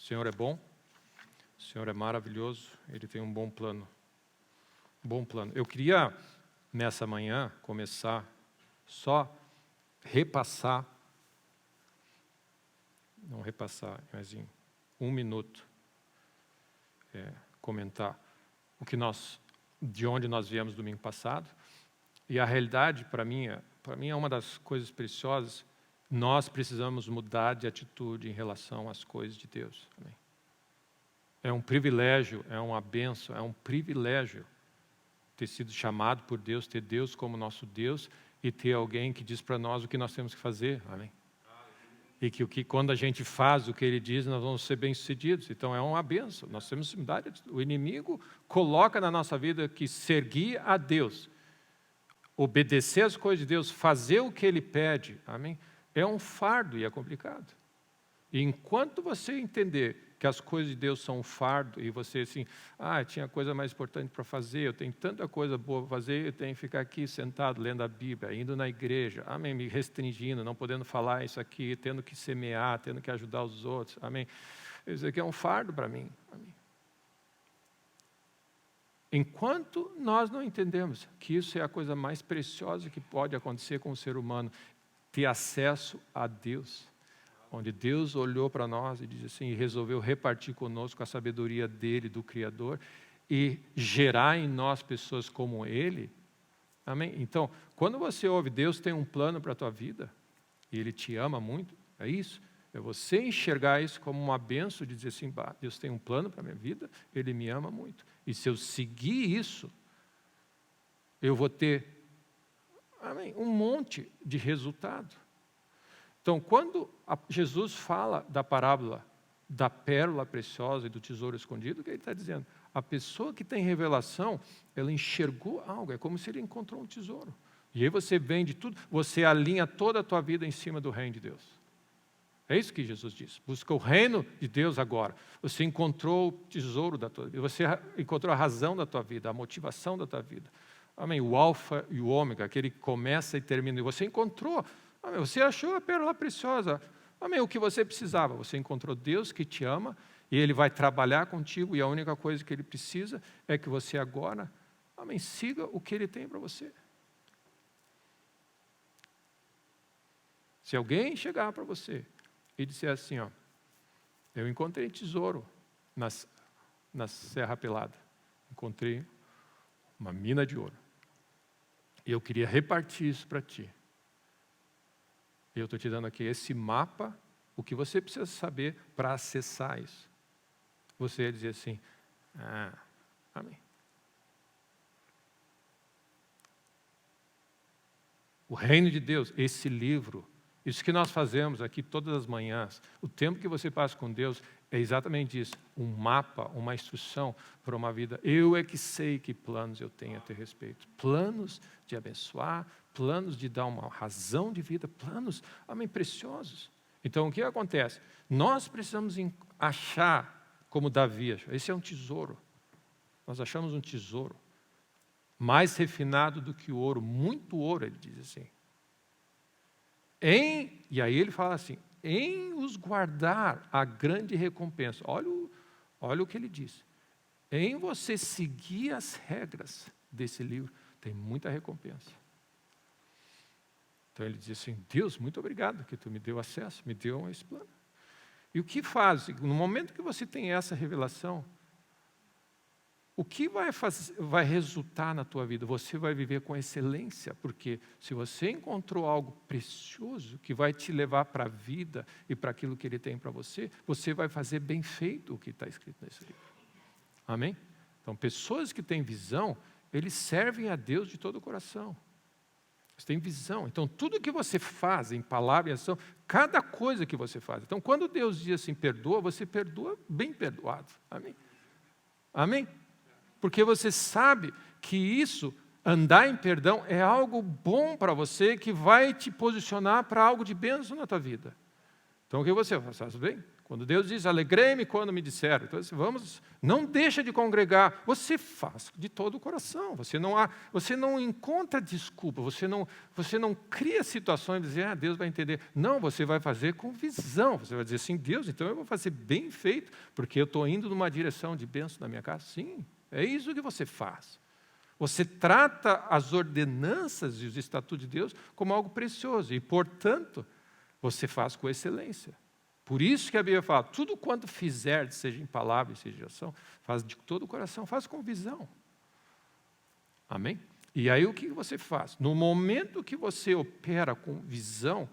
Senhor é bom, o Senhor é maravilhoso, Ele tem um bom plano. Bom plano. Eu queria, nessa manhã, começar só repassar, não repassar, mas em 1 minuto, comentar de onde nós viemos domingo passado. E a realidade, para mim é uma das coisas preciosas. Nós precisamos mudar de atitude em relação às coisas de Deus. Amém? É um privilégio, é uma bênção, é um privilégio ter sido chamado por Deus, ter Deus como nosso Deus e ter alguém que diz para nós o que nós temos que fazer. Amém? E que quando a gente faz o que Ele diz, nós vamos ser bem-sucedidos. Então é uma bênção. Nós temos que mudar. O inimigo coloca na nossa vida que seguir a Deus, obedecer às coisas de Deus, fazer o que Ele pede, amém? É um fardo e é complicado. E enquanto você entender que as coisas de Deus são um fardo e você assim, tinha coisa mais importante para fazer, eu tenho tanta coisa boa para fazer, eu tenho que ficar aqui sentado lendo a Bíblia, indo na igreja, amém, me restringindo, não podendo falar isso aqui, tendo que semear, tendo que ajudar os outros, amém. Isso aqui é um fardo para mim, amém. Enquanto nós não entendemos que isso é a coisa mais preciosa que pode acontecer com o ser humano, ter acesso a Deus, onde Deus olhou para nós e disse assim, e resolveu repartir conosco a sabedoria dele, do Criador, e gerar em nós pessoas como Ele. Amém? Então, quando você ouve Deus tem um plano para a tua vida, e Ele te ama muito, é isso. É você enxergar isso como uma bênção, de dizer assim, Deus tem um plano para a minha vida, Ele me ama muito. E se eu seguir isso, eu vou ter, amém, um monte de resultado. Então, quando Jesus fala da parábola da pérola preciosa e do tesouro escondido, o que ele está dizendo? A pessoa que tem revelação, ela enxergou algo, é como se ele encontrou um tesouro. E aí você vende tudo, você alinha toda a tua vida em cima do reino de Deus. É isso que Jesus diz. Busca o reino de Deus agora. Você encontrou o tesouro da tua vida, você encontrou a razão da tua vida, a motivação da tua vida. Amém? O alfa e o ômega, aquele que começa e termina. E você encontrou. Amém. Você achou a pérola preciosa. Amém. O que você precisava. Você encontrou Deus que te ama e Ele vai trabalhar contigo e a única coisa que Ele precisa é que você agora, amém, siga o que Ele tem para você. Se alguém chegar para você e disser assim, eu encontrei tesouro na Serra Pelada. Encontrei uma mina de ouro. E eu queria repartir isso para ti. E eu estou te dando aqui esse mapa, o que você precisa saber para acessar isso. Você ia dizer assim, amém. O reino de Deus, esse livro, isso que nós fazemos aqui todas as manhãs, o tempo que você passa com Deus é exatamente isso, um mapa, uma instrução para uma vida. Eu é que sei que planos eu tenho a teu respeito. Planos de abençoar, planos de dar uma razão de vida, planos, amém, preciosos. Então, o que acontece? Nós precisamos achar, como Davi achou, esse é um tesouro. Nós achamos um tesouro mais refinado do que o ouro, muito ouro, ele diz assim. E aí ele fala assim, em os guardar a grande recompensa. Olha o que ele diz. Em você seguir as regras desse livro, tem muita recompensa. Então ele diz assim, Deus, muito obrigado que tu me deu acesso, me deu esse plano. E o que faz? No momento que você tem essa revelação, o que vai resultar na tua vida? Você vai viver com excelência, porque se você encontrou algo precioso que vai te levar para a vida e para aquilo que Ele tem para você, você vai fazer bem feito o que está escrito nesse livro. Amém? Então, pessoas que têm visão, eles servem a Deus de todo o coração. Você tem visão. Então, tudo que você faz em palavra e ação, cada coisa que você faz. Então, quando Deus diz assim, perdoa, você perdoa bem perdoado. Amém? Amém? Porque você sabe que isso, andar em perdão, é algo bom para você, que vai te posicionar para algo de bênção na tua vida. Então, o que você faz? Faz bem? Quando Deus diz, alegrei-me quando me disseram. Então, não deixa de congregar. Você faz de todo o coração. Você não encontra desculpa. Você não cria situações de dizer, Deus vai entender. Não, você vai fazer com visão. Você vai dizer assim, Deus, então eu vou fazer bem feito, porque eu estou indo numa direção de bênção na minha casa. Sim, é isso que você faz. Você trata as ordenanças e os estatutos de Deus como algo precioso. E, portanto, você faz com excelência. Por isso que a Bíblia fala, tudo quanto fizer, seja em palavra, seja em ação, faz de todo o coração, faz com visão. Amém? E aí o que você faz? No momento que você opera com visão,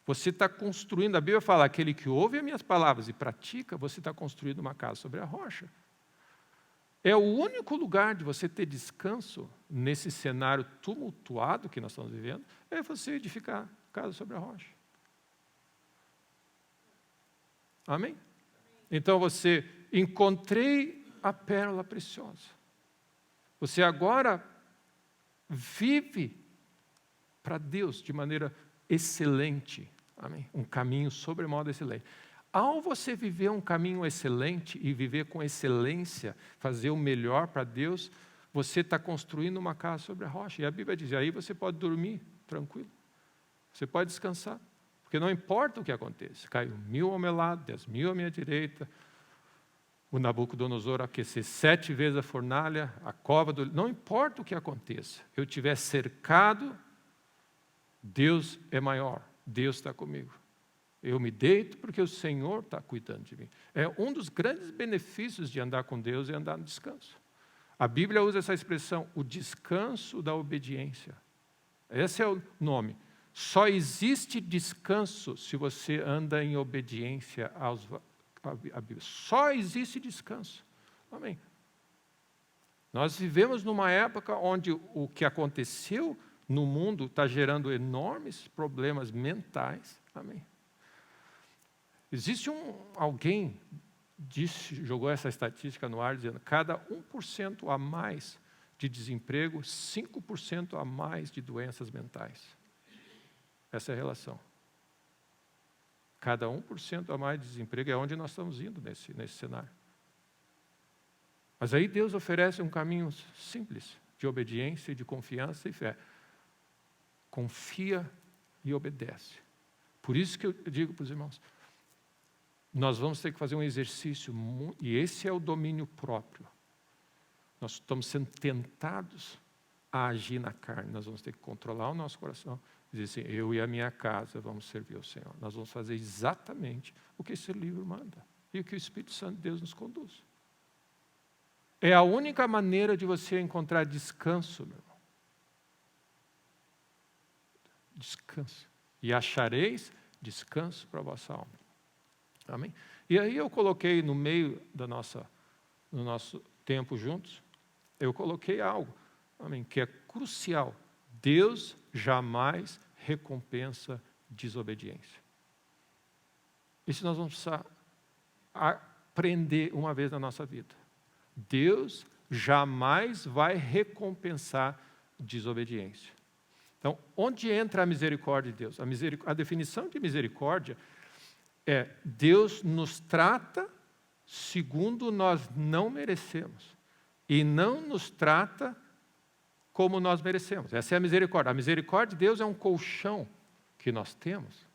você está construindo, a Bíblia fala, aquele que ouve as minhas palavras e pratica, você está construindo uma casa sobre a rocha. É o único lugar de você ter descanso nesse cenário tumultuado que nós estamos vivendo, é você edificar casa sobre a rocha. Amém? Então você, encontrei a pérola preciosa. Você agora vive para Deus de maneira excelente. Amém? Um caminho sobremodo excelente. Ao você viver um caminho excelente e viver com excelência, fazer o melhor para Deus, você está construindo uma casa sobre a rocha. E a Bíblia diz, aí você pode dormir tranquilo. Você pode descansar. Porque não importa o que aconteça, caiu 1000 ao meu lado, 10.000 à minha direita, o Nabucodonosor aquecer 7 vezes a fornalha, a cova do... Não importa o que aconteça, eu estiver cercado, Deus é maior, Deus está comigo. Eu me deito porque o Senhor está cuidando de mim. É um dos grandes benefícios de andar com Deus é andar no descanso. A Bíblia usa essa expressão, o descanso da obediência. Esse é o nome. Só existe descanso se você anda em obediência à Bíblia. Só existe descanso. Amém. Nós vivemos numa época onde o que aconteceu no mundo está gerando enormes problemas mentais. Amém. Existe alguém jogou essa estatística no ar dizendo cada 1% a mais de desemprego, 5% a mais de doenças mentais. Essa é a relação. Cada 1% a mais de desemprego é onde nós estamos indo nesse cenário. Mas aí Deus oferece um caminho simples, de obediência, de confiança e fé. Confia e obedece. Por isso que eu digo para os irmãos, nós vamos ter que fazer um exercício, e esse é o domínio próprio. Nós estamos sendo tentados a agir na carne, nós vamos ter que controlar o nosso coração, dizer assim, eu e a minha casa vamos servir ao Senhor. Nós vamos fazer exatamente o que esse livro manda e o que o Espírito Santo de Deus nos conduz. É a única maneira de você encontrar descanso, meu irmão. Descanso. E achareis descanso para a vossa alma. Amém? E aí eu coloquei no meio do nosso tempo juntos, eu coloquei algo, amém, que é crucial. Deus jamais recompensa desobediência. Isso nós vamos precisar aprender uma vez na nossa vida. Deus jamais vai recompensar desobediência. Então, onde entra a misericórdia de Deus? A definição de misericórdia é Deus nos trata segundo nós não merecemos e não nos trata como nós merecemos. Essa é a misericórdia. A misericórdia de Deus é um colchão que nós temos.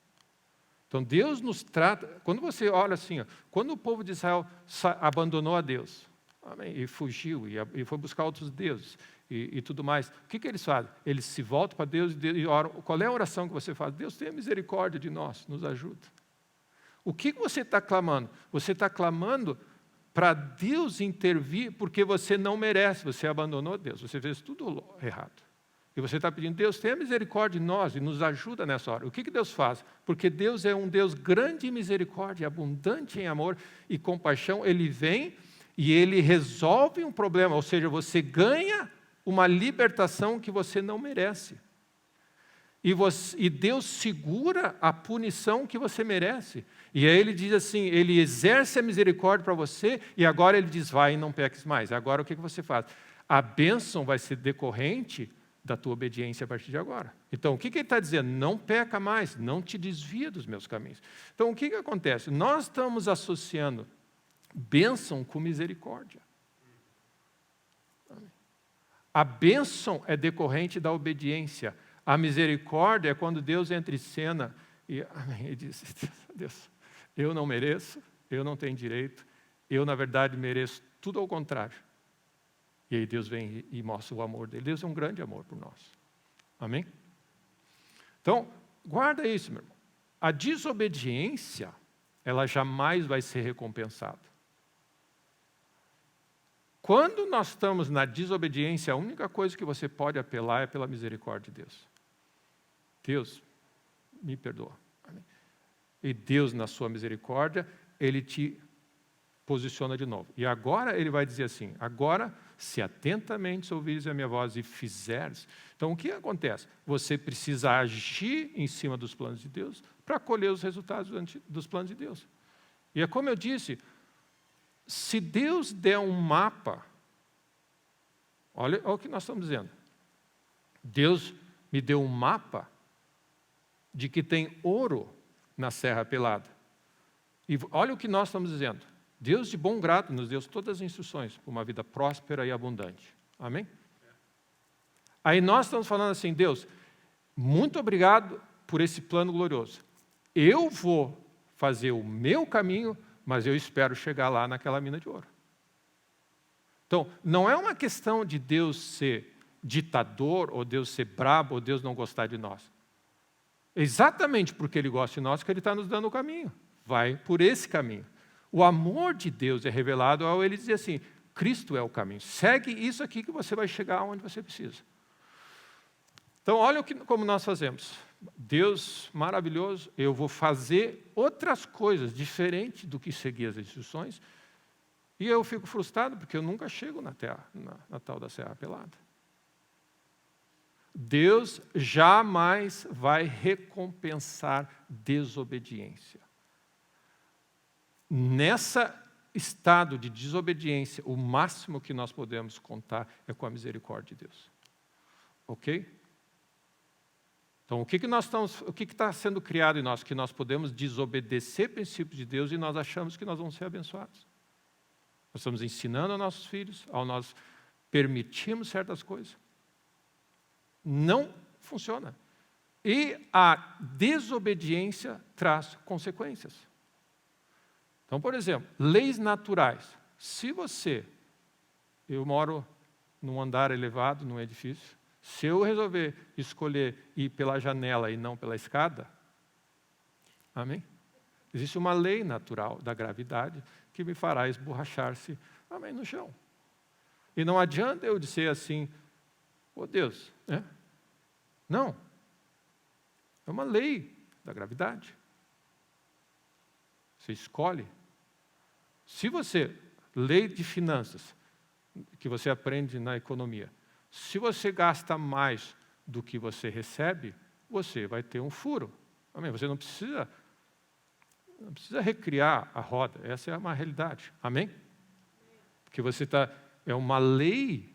Então Deus nos trata, quando você olha assim, quando o povo de Israel abandonou a Deus, amém, e fugiu, e foi buscar outros deuses e tudo mais, o que eles fazem? Eles se voltam para Deus e oram. Qual é a oração que você faz? Deus tenha misericórdia de nós, nos ajuda. O que você está clamando? Você está clamando para Deus intervir porque você não merece, você abandonou Deus, você fez tudo errado. E você está pedindo, Deus tenha misericórdia de nós e nos ajuda nessa hora. O que Deus faz? Porque Deus é um Deus grande em misericórdia, abundante em amor e compaixão. Ele vem e Ele resolve um problema, ou seja, você ganha uma libertação que você não merece. E Deus segura a punição que você merece. E aí Ele diz assim, Ele exerce a misericórdia para você e agora Ele diz, vai e não peques mais. Agora o que você faz? A bênção vai ser decorrente da tua obediência a partir de agora. Então, o que ele está dizendo? Não peca mais, não te desvia dos meus caminhos. Então, o que acontece? Nós estamos associando bênção com misericórdia. A bênção é decorrente da obediência. A misericórdia é quando Deus entra em cena e diz, Deus, eu não mereço, eu não tenho direito, eu, na verdade, mereço tudo ao contrário. E aí Deus vem e mostra o amor dele. Deus é um grande amor por nós. Amém? Então, guarda isso, meu irmão. A desobediência, ela jamais vai ser recompensada. Quando nós estamos na desobediência, a única coisa que você pode apelar é pela misericórdia de Deus. Deus, me perdoa. Amém? E Deus, na sua misericórdia, Ele te posiciona de novo. E agora Ele vai dizer assim, agora, se atentamente ouvires a minha voz e fizeres. Então, o que acontece? Você precisa agir em cima dos planos de Deus para colher os resultados dos planos de Deus. E é como eu disse, se Deus der um mapa, olha o que nós estamos dizendo. Deus me deu um mapa de que tem ouro na Serra Pelada. E olha o que nós estamos dizendo. Deus de bom grado nos deu todas as instruções para uma vida próspera e abundante. Amém? Aí nós estamos falando assim, Deus, muito obrigado por esse plano glorioso. Eu vou fazer o meu caminho, mas eu espero chegar lá naquela mina de ouro. Então, não é uma questão de Deus ser ditador, ou Deus ser brabo, ou Deus não gostar de nós. É exatamente porque Ele gosta de nós que Ele está nos dando o caminho. Vai por esse caminho. O amor de Deus é revelado ao Ele dizer assim, Cristo é o caminho. Segue isso aqui que você vai chegar onde você precisa. Então, olha como nós fazemos. Deus maravilhoso, eu vou fazer outras coisas diferentes do que seguir as instruções, e eu fico frustrado porque eu nunca chego na tal da Serra Pelada. Deus jamais vai recompensar desobediência. Nesse estado de desobediência, o máximo que nós podemos contar é com a misericórdia de Deus. Ok? Então, o que está sendo criado em nós? Que nós podemos desobedecer princípios de Deus e nós achamos que nós vamos ser abençoados. Nós estamos ensinando aos nossos filhos, ao nós permitirmos certas coisas. Não funciona. E a desobediência traz consequências. Então, por exemplo, leis naturais. Se eu moro num andar elevado, num edifício, se eu resolver escolher ir pela janela e não pela escada, amém? Existe uma lei natural da gravidade que me fará esborrachar-se, amém, no chão. E não adianta eu dizer assim, Deus, né? Não. É uma lei da gravidade. Você escolhe. Se você, lei de finanças, que você aprende na economia, se você gasta mais do que você recebe, você vai ter um furo. Amém? Você não precisa recriar a roda. Essa é uma realidade. Amém? Porque é uma lei,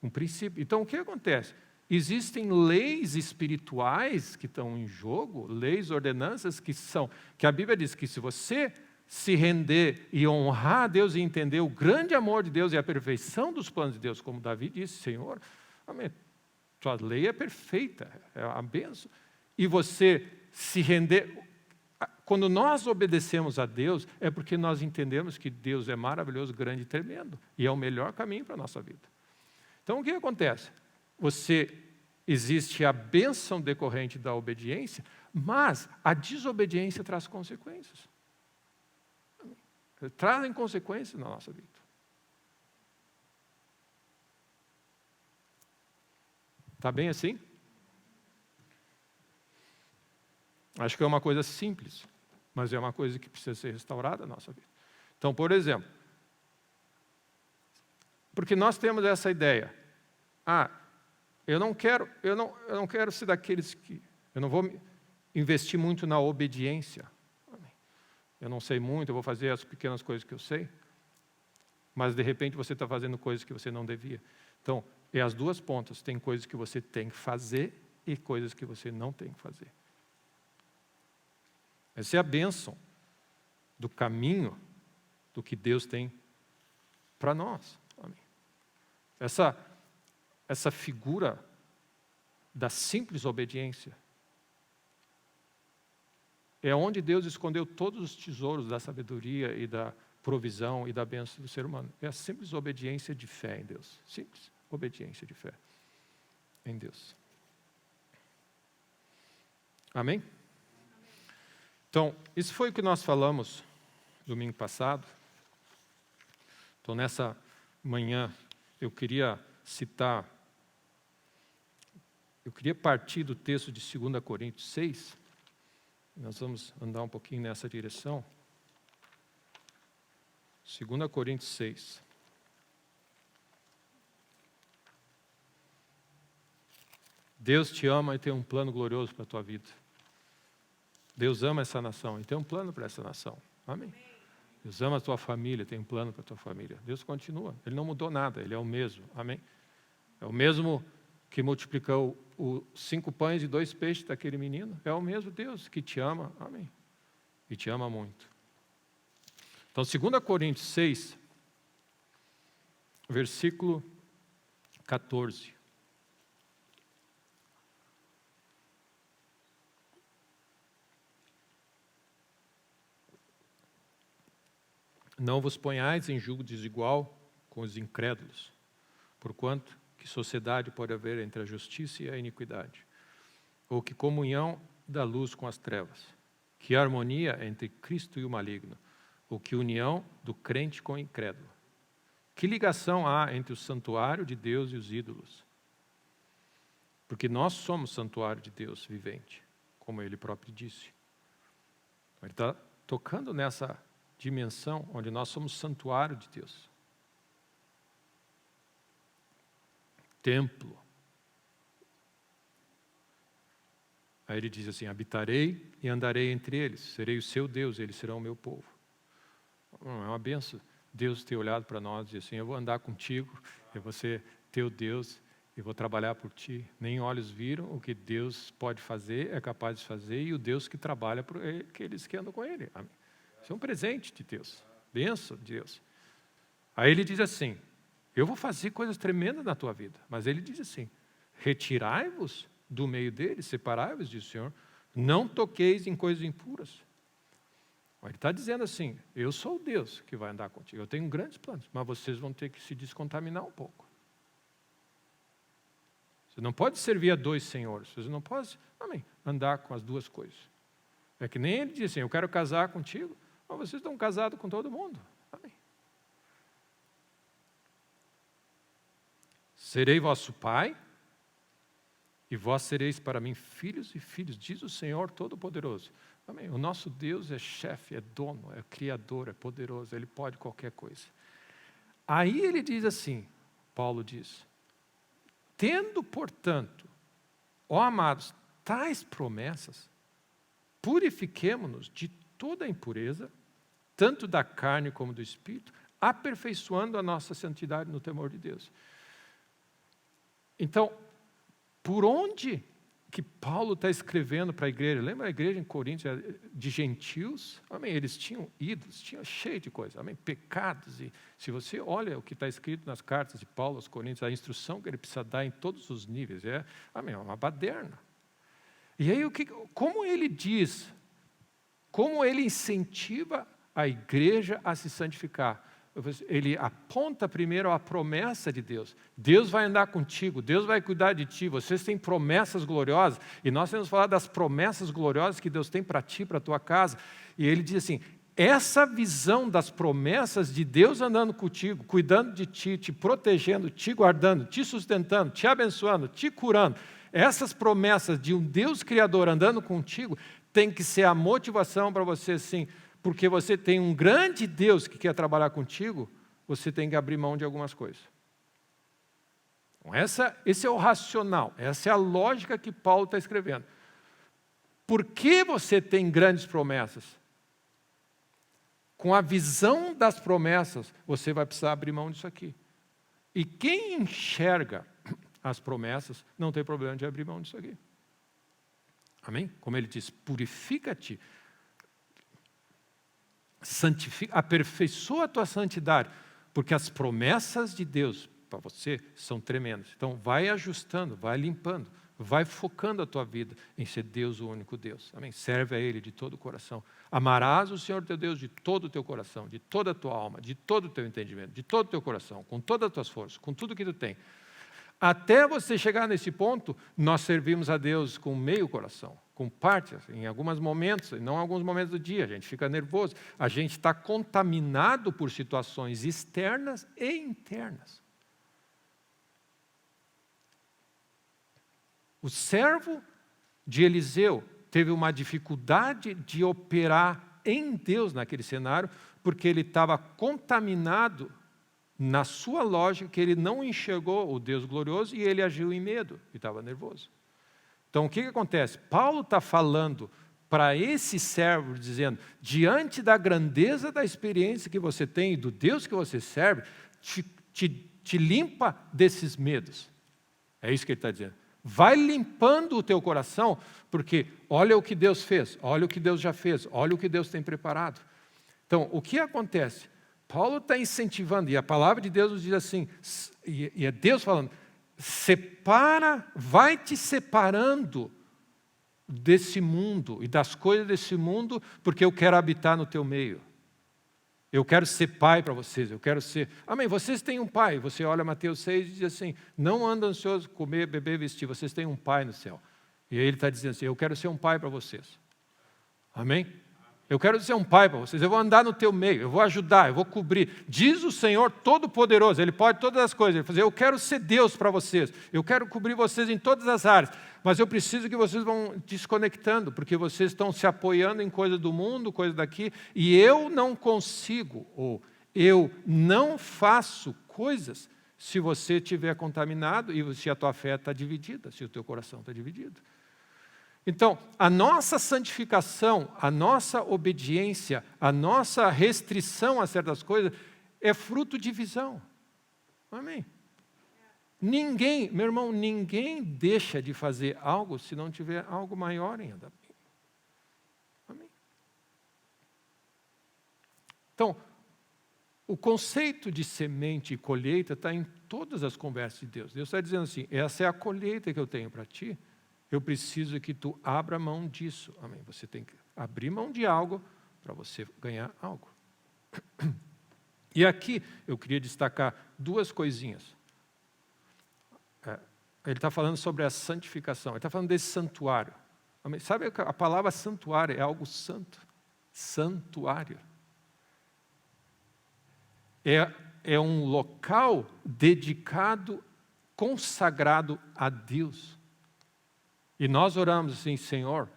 um princípio. Então, o que acontece? Existem leis espirituais que estão em jogo, leis, ordenanças que a Bíblia diz que se você se render e honrar a Deus e entender o grande amor de Deus e a perfeição dos planos de Deus, como Davi disse, Senhor, amém, tua lei é perfeita, é a bênção. E você se render, quando nós obedecemos a Deus, é porque nós entendemos que Deus é maravilhoso, grande e tremendo, e é o melhor caminho para a nossa vida. Então, o que acontece? Existe a bênção decorrente da obediência, mas a desobediência traz consequências. Trazem consequências na nossa vida. Está bem assim? Acho que é uma coisa simples, mas é uma coisa que precisa ser restaurada na nossa vida. Então, por exemplo, porque nós temos essa ideia, eu não quero ser daqueles que... Eu não vou investir muito na obediência. Eu não sei muito, eu vou fazer as pequenas coisas que eu sei. Mas, de repente, você está fazendo coisas que você não devia. Então, é as duas pontas. Tem coisas que você tem que fazer e coisas que você não tem que fazer. Essa é a bênção do caminho do que Deus tem para nós. Amém. Essa figura da simples obediência é onde Deus escondeu todos os tesouros da sabedoria e da provisão e da bênção do ser humano. É a simples obediência de fé em Deus. Simples obediência de fé em Deus. Amém? Então, isso foi o que nós falamos domingo passado. Então, nessa manhã, eu queria partir do texto de 2 Coríntios 6. Nós vamos andar um pouquinho nessa direção. 2 Coríntios 6. Deus te ama e tem um plano glorioso para a tua vida. Deus ama essa nação e tem um plano para essa nação. Amém? Deus ama a tua família, tem um plano para a tua família. Deus continua, Ele não mudou nada, Ele é o mesmo. Amém? É o mesmo que multiplicou os 5 pães e 2 peixes daquele menino. É o mesmo Deus que te ama. Amém? E te ama muito. Então, 2 Coríntios 6, versículo 14. Não vos ponhais em julgo desigual com os incrédulos, porquanto que sociedade pode haver entre a justiça e a iniquidade? Ou que comunhão da luz com as trevas? Que harmonia entre Cristo e o maligno? Ou que união do crente com o incrédulo? Que ligação há entre o santuário de Deus e os ídolos? Porque nós somos santuário de Deus vivente, como Ele próprio disse. Ele está tocando nessa dimensão onde nós somos santuário de Deus. Templo. Aí ele diz assim: habitarei e andarei entre eles, serei o seu Deus, eles serão o meu povo. É uma benção Deus ter olhado para nós e dizer assim: eu vou andar contigo, eu vou ser teu Deus e vou trabalhar por ti. Nem olhos viram o que Deus pode fazer, é capaz de fazer, e o Deus que trabalha por aqueles que andam com Ele. Amém. Isso é um presente de Deus, bênção de Deus. Aí ele diz assim: eu vou fazer coisas tremendas na tua vida. Mas ele diz assim: retirai-vos do meio deles, separai-vos, diz o Senhor, não toqueis em coisas impuras. Ele está dizendo assim: eu sou o Deus que vai andar contigo, eu tenho grandes planos, mas vocês vão ter que se descontaminar um pouco. Você não pode servir a 2 senhores, você não pode, amém, andar com as 2 coisas. É que nem ele diz assim: eu quero casar contigo, mas vocês estão casados com todo mundo. Amém. Serei vosso pai, e vós sereis para mim filhos e filhos, diz o Senhor Todo-Poderoso. Amém. O nosso Deus é chefe, é dono, é criador, é poderoso, Ele pode qualquer coisa. Aí ele diz assim, Paulo diz: tendo, portanto, ó amados, tais promessas, purifiquemo-nos de toda a impureza, tanto da carne como do espírito, aperfeiçoando a nossa santidade no temor de Deus. Então, por onde que Paulo está escrevendo para a igreja? Lembra a igreja em Coríntios de gentios? Amém? Eles tinham ídolos, tinham cheio de coisas, amém? Pecados. E se você olha o que está escrito nas cartas de Paulo aos Coríntios, a instrução que ele precisa dar em todos os níveis amém, é uma baderna. E aí, como ele diz, como ele incentiva a igreja a se santificar? Ele aponta primeiro a promessa de Deus. Deus vai andar contigo, Deus vai cuidar de ti, vocês têm promessas gloriosas, e nós temos falado das promessas gloriosas que Deus tem para ti, para a tua casa, e ele diz assim: essa visão das promessas de Deus andando contigo, cuidando de ti, te protegendo, te guardando, te sustentando, te abençoando, te curando, essas promessas de um Deus Criador andando contigo, tem que ser a motivação para você, sim, porque você tem um grande Deus que quer trabalhar contigo, você tem que abrir mão de algumas coisas. Então, esse é o racional, essa é a lógica que Paulo está escrevendo. Por que você tem grandes promessas? Com a visão das promessas, você vai precisar abrir mão disso aqui. E quem enxerga as promessas, não tem problema de abrir mão disso aqui. Amém? Como ele diz, purifica-te, santifica, aperfeiçoa a tua santidade, porque as promessas de Deus para você são tremendas. Então, vai ajustando, vai limpando, vai focando a tua vida em ser Deus o único Deus. Amém? Serve a Ele de todo o coração. Amarás o Senhor teu Deus de todo o teu coração, de toda a tua alma, de todo o teu entendimento, de todo o teu coração, com todas as tuas forças, com tudo que tu tem. Até você chegar nesse ponto, nós servimos a Deus com meio coração, com parte, assim, em alguns momentos, não em alguns momentos do dia, a gente fica nervoso, a gente está contaminado por situações externas e internas. O servo de Eliseu teve uma dificuldade de operar em Deus naquele cenário, porque ele estava contaminado na sua lógica, que ele não enxergou o Deus glorioso e ele agiu em medo e estava nervoso. Então, o que acontece? Paulo está falando para esse servo, dizendo, diante da grandeza da experiência que você tem e do Deus que você serve, te limpa desses medos. É isso que ele está dizendo. Vai limpando o teu coração, porque olha o que Deus fez, olha o que Deus já fez, olha o que Deus tem preparado. Então, o que acontece? Paulo está incentivando, e a palavra de Deus nos diz assim, e é Deus falando, separa, vai te separando desse mundo e das coisas desse mundo, porque eu quero habitar no teu meio. Eu quero ser pai para vocês, eu quero ser... Amém, vocês têm um pai. Você olha Mateus 6 e diz assim, não anda ansioso comer, beber, vestir, vocês têm um pai no céu. E aí ele está dizendo assim, eu quero ser um pai para vocês. Amém? Eu quero ser um pai para vocês, eu vou andar no teu meio, eu vou ajudar, eu vou cobrir. Diz o Senhor Todo-Poderoso, Ele pode todas as coisas. Ele vai dizer, eu quero ser Deus para vocês, eu quero cobrir vocês em todas as áreas, mas eu preciso que vocês vão desconectando, porque vocês estão se apoiando em coisa do mundo, coisa daqui, e eu não consigo, ou eu não faço coisas se você estiver contaminado e se a tua fé está dividida, se o teu coração está dividido. Então, a nossa santificação, a nossa obediência, a nossa restrição a certas coisas é fruto de visão. Amém? Ninguém, meu irmão, ninguém deixa de fazer algo se não tiver algo maior em andamento. Amém? Então, o conceito de semente e colheita está em todas as conversas de Deus. Deus está dizendo assim, essa é a colheita que eu tenho para ti. Eu preciso que tu abra mão disso. Amém? Você tem que abrir mão de algo para você ganhar algo. E aqui eu queria destacar duas coisinhas. Ele está falando sobre a santificação. Ele está falando desse santuário. Amém? Sabe, a palavra santuário é algo santo. Santuário. É um local dedicado, consagrado a Deus. E nós oramos assim, Senhor,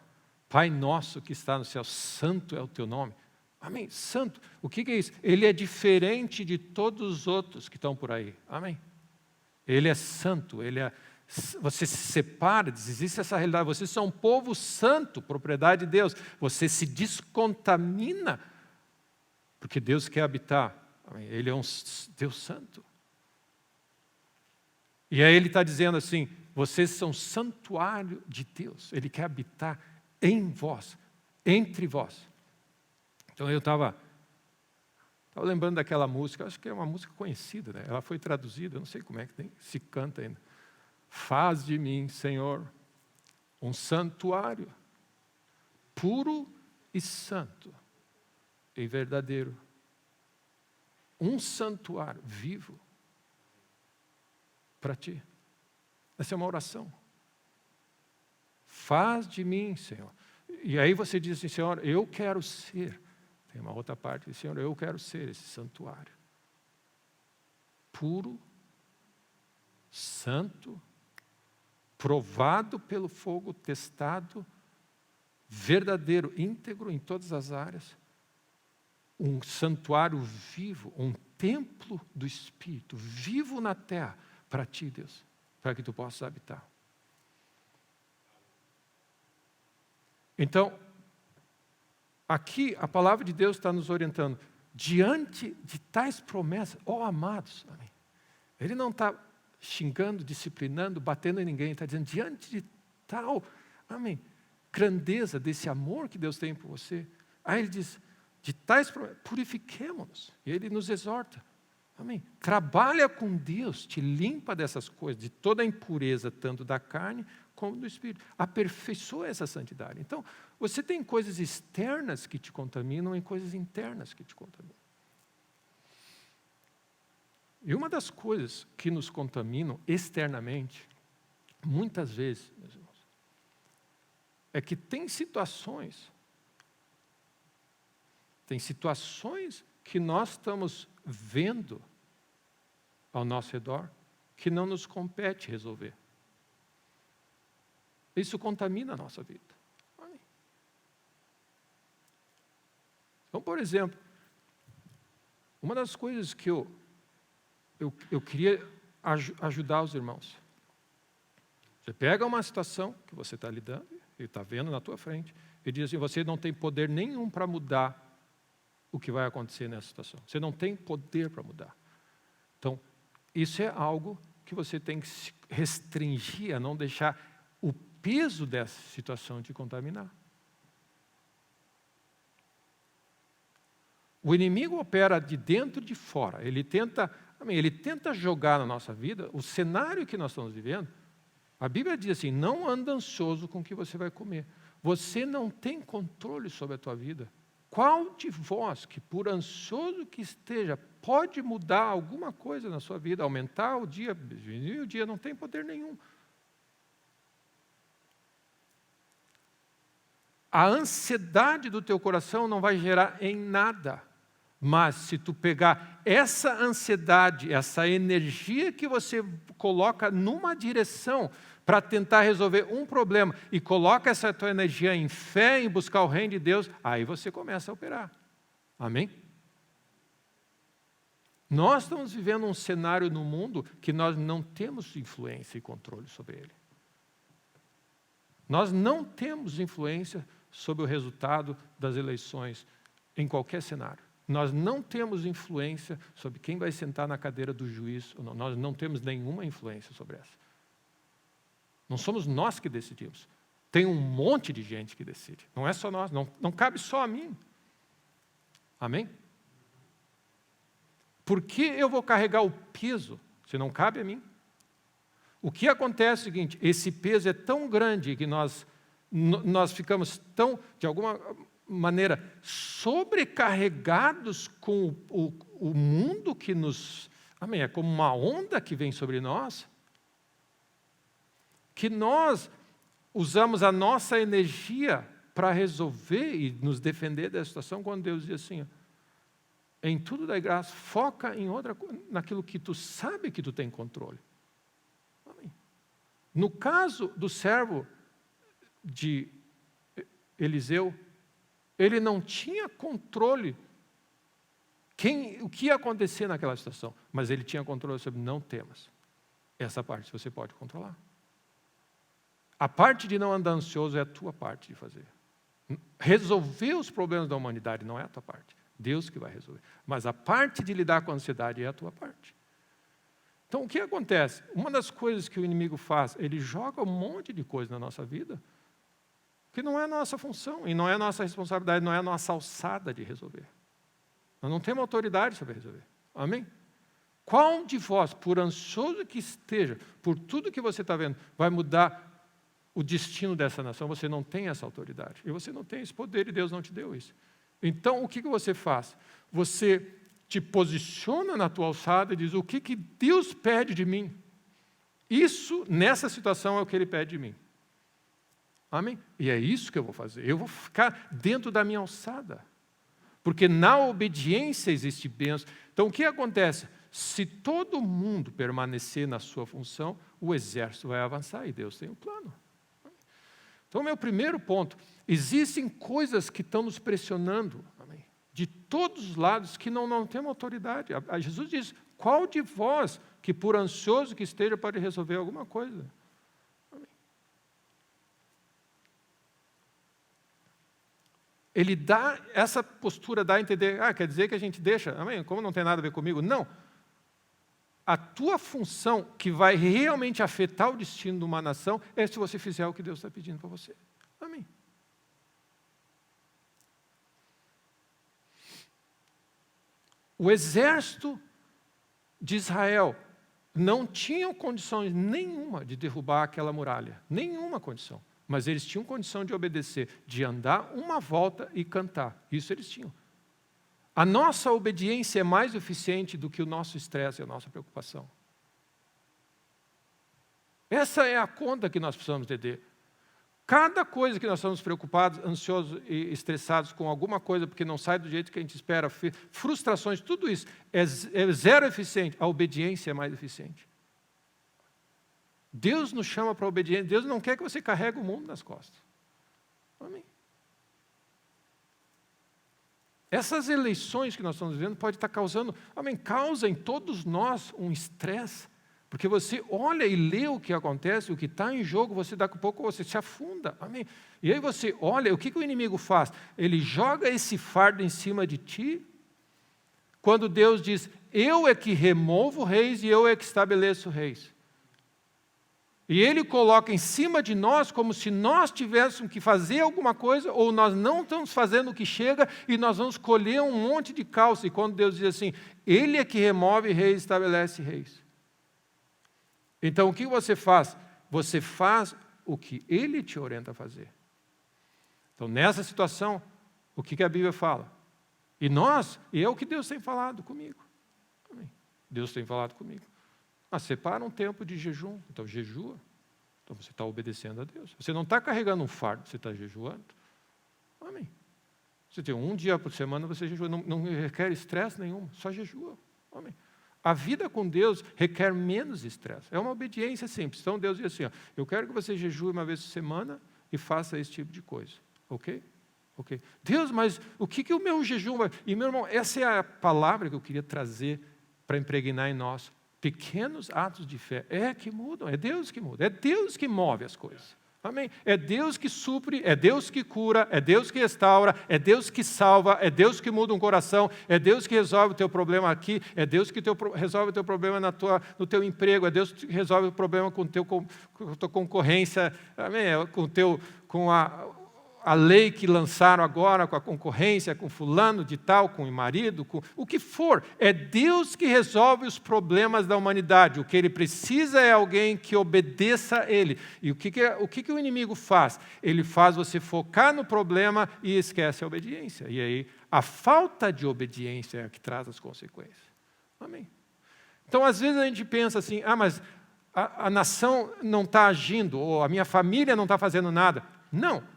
Pai nosso que está no céu, santo é o teu nome. Amém? Santo. O que é isso? Ele é diferente de todos os outros que estão por aí. Amém? Ele é santo, você se separa, existe essa realidade. Vocês são um povo santo, propriedade de Deus. Você se descontamina, porque Deus quer habitar. Amém? Ele é um Deus santo. E aí ele está dizendo assim, vocês são santuário de Deus. Ele quer habitar em vós, entre vós. Então eu estava lembrando daquela música, acho que é uma música conhecida, né? Ela foi traduzida, eu não sei como é que se canta ainda. Faz de mim, Senhor, um santuário, puro e santo e verdadeiro. Um santuário vivo para ti. Essa é uma oração. Faz de mim, Senhor. E aí você diz assim, Senhor, eu quero ser. Tem uma outra parte, Senhor, eu quero ser esse santuário. Puro, santo, provado pelo fogo, testado, verdadeiro, íntegro em todas as áreas. Um santuário vivo, um templo do Espírito, vivo na terra, para ti, Deus, para que tu possas habitar. Então, aqui a palavra de Deus está nos orientando, diante de tais promessas, ó amados, amém? Ele não está xingando, disciplinando, batendo em ninguém. Está dizendo, diante de tal, amém, grandeza desse amor que Deus tem por você. Aí ele diz, de tais problemas, purifiquemo-nos. E ele nos exorta. Amém. Trabalha com Deus, te limpa dessas coisas, de toda a impureza, tanto da carne como do espírito. Aperfeiçoa essa santidade. Então, você tem coisas externas que te contaminam e coisas internas que te contaminam. E uma das coisas que nos contaminam externamente, muitas vezes, meus irmãos, é que tem situações que nós estamos vendo ao nosso redor que não nos compete resolver. Isso contamina a nossa vida. Amém. Então, por exemplo, uma das coisas que eu queria ajudar os irmãos. Você pega uma situação que você está lidando, e está vendo na tua frente, e diz assim, você não tem poder nenhum para mudar o que vai acontecer nessa situação. Você não tem poder para mudar. Então, isso é algo que você tem que se restringir a não deixar o peso dessa situação te contaminar. O inimigo opera de dentro e de fora. Ele tenta jogar na nossa vida o cenário que nós estamos vivendo. A Bíblia diz assim, não anda ansioso com o que você vai comer. Você não tem controle sobre a tua vida. Qual de vós, que por ansioso que esteja, pode mudar alguma coisa na sua vida, aumentar o dia, diminuir o dia, não tem poder nenhum. A ansiedade do teu coração não vai gerar em nada. Mas se tu pegar essa ansiedade, essa energia que você coloca numa direção para tentar resolver um problema e coloca essa tua energia em fé, em buscar o reino de Deus, aí você começa a operar. Amém? Nós estamos vivendo um cenário no mundo que nós não temos influência e controle sobre ele. Nós não temos influência sobre o resultado das eleições em qualquer cenário. Nós não temos influência sobre quem vai sentar na cadeira do juiz ou não. Nós não temos nenhuma influência sobre essa. Não somos nós que decidimos. Tem um monte de gente que decide. Não é só nós, não cabe só a mim. Amém? Por que eu vou carregar o peso se não cabe a mim? O que acontece é o seguinte, esse peso é tão grande que nós ficamos tão, de alguma maneira, sobrecarregados com o mundo que nos... Amém? É como uma onda que vem sobre nós, que nós usamos a nossa energia para resolver e nos defender dessa situação, quando Deus diz assim, em tudo dai graça, foca em outra coisa, naquilo que tu sabe que tu tem controle. Amém. No caso do servo de Eliseu, ele não tinha controle o que ia acontecer naquela situação, mas ele tinha controle sobre não temas. Essa parte você pode controlar. A parte de não andar ansioso é a tua parte de fazer. Resolver os problemas da humanidade não é a tua parte. Deus que vai resolver. Mas a parte de lidar com a ansiedade é a tua parte. Então, o que acontece? Uma das coisas que o inimigo faz, ele joga um monte de coisa na nossa vida que não é nossa função, e não é nossa responsabilidade, não é a nossa alçada de resolver. Nós não temos autoridade sobre resolver. Amém? Qual de vós, por ansioso que esteja, por tudo que você está vendo, vai mudar o destino dessa nação? Você não tem essa autoridade. E você não tem esse poder, e Deus não te deu isso. Então, o que você faz? Você te posiciona na tua alçada e diz, o que Deus pede de mim? Isso, nessa situação, é o que Ele pede de mim. Amém? E é isso que eu vou fazer. Eu vou ficar dentro da minha alçada. Porque na obediência existe bênção. Então, o que acontece? Se todo mundo permanecer na sua função, o exército vai avançar e Deus tem um plano. Então, meu primeiro ponto, existem coisas que estão nos pressionando, amém, de todos os lados, que não temos autoridade. Jesus diz, qual de vós, que por ansioso que esteja, pode resolver alguma coisa? Amém. Ele dá, essa postura dá a entender, quer dizer que a gente deixa, amém, como não tem nada a ver comigo? Não. a tua função que vai realmente afetar o destino de uma nação é se você fizer o que Deus está pedindo para você. Amém. O exército de Israel não tinha condições nenhuma de derrubar aquela muralha. Nenhuma condição. Mas eles tinham condição de obedecer, de andar uma volta e cantar. Isso eles tinham. A nossa obediência é mais eficiente do que o nosso estresse e a nossa preocupação. Essa é a conta que nós precisamos entender. Cada coisa que nós estamos preocupados, ansiosos e estressados com alguma coisa, porque não sai do jeito que a gente espera, frustrações, tudo isso é zero eficiente. A obediência é mais eficiente. Deus nos chama para a obediência. Deus não quer que você carregue o mundo nas costas. Amém. Essas eleições que nós estamos vivendo podem estar causando, causa em todos nós um estresse, porque você olha e lê o que acontece, o que está em jogo, daqui a pouco você se afunda, amém? E aí você olha, o que o inimigo faz? Ele joga esse fardo em cima de ti, quando Deus diz, eu é que removo reis e eu é que estabeleço reis. E ele coloca em cima de nós como se nós tivéssemos que fazer alguma coisa, ou nós não estamos fazendo o que chega, e nós vamos colher um monte de calça. E quando Deus diz assim, ele é que remove reis e estabelece reis. Então o que você faz? Você faz o que ele te orienta a fazer. Então nessa situação, o que a Bíblia fala? E é o que Deus tem falado comigo. Amém. Deus tem falado comigo. Separa um tempo de jejum, então jejua. Então você está obedecendo a Deus. Você não está carregando um fardo, você está jejuando. Amém. Você tem um dia por semana, você jejua, não requer estresse nenhum, só jejua. Amém. A vida com Deus requer menos estresse. É uma obediência simples. Então Deus diz assim, eu quero que você jejue uma vez por semana e faça esse tipo de coisa. Ok? Ok. Deus, mas o que o meu jejum vai... E meu irmão, essa é a palavra que eu queria trazer para impregnar em nós. Pequenos atos de fé que mudam, é Deus que muda, é Deus que move as coisas. Amém? É Deus que supre, é Deus que cura, é Deus que restaura, é Deus que salva, é Deus que muda um coração, é Deus que resolve o teu problema aqui, é Deus que resolve o teu problema no teu emprego, é Deus que resolve o problema com a tua concorrência, amém? Com a lei que lançaram agora, com a concorrência, com fulano de tal, com o marido, com o que for. É Deus que resolve os problemas da humanidade. O que ele precisa é alguém que obedeça a ele. E o que o inimigo faz? Ele faz você focar no problema e esquece a obediência. E aí, a falta de obediência é a que traz as consequências. Amém. Então, às vezes a gente pensa assim, mas a nação não está agindo, ou a minha família não está fazendo nada. Não.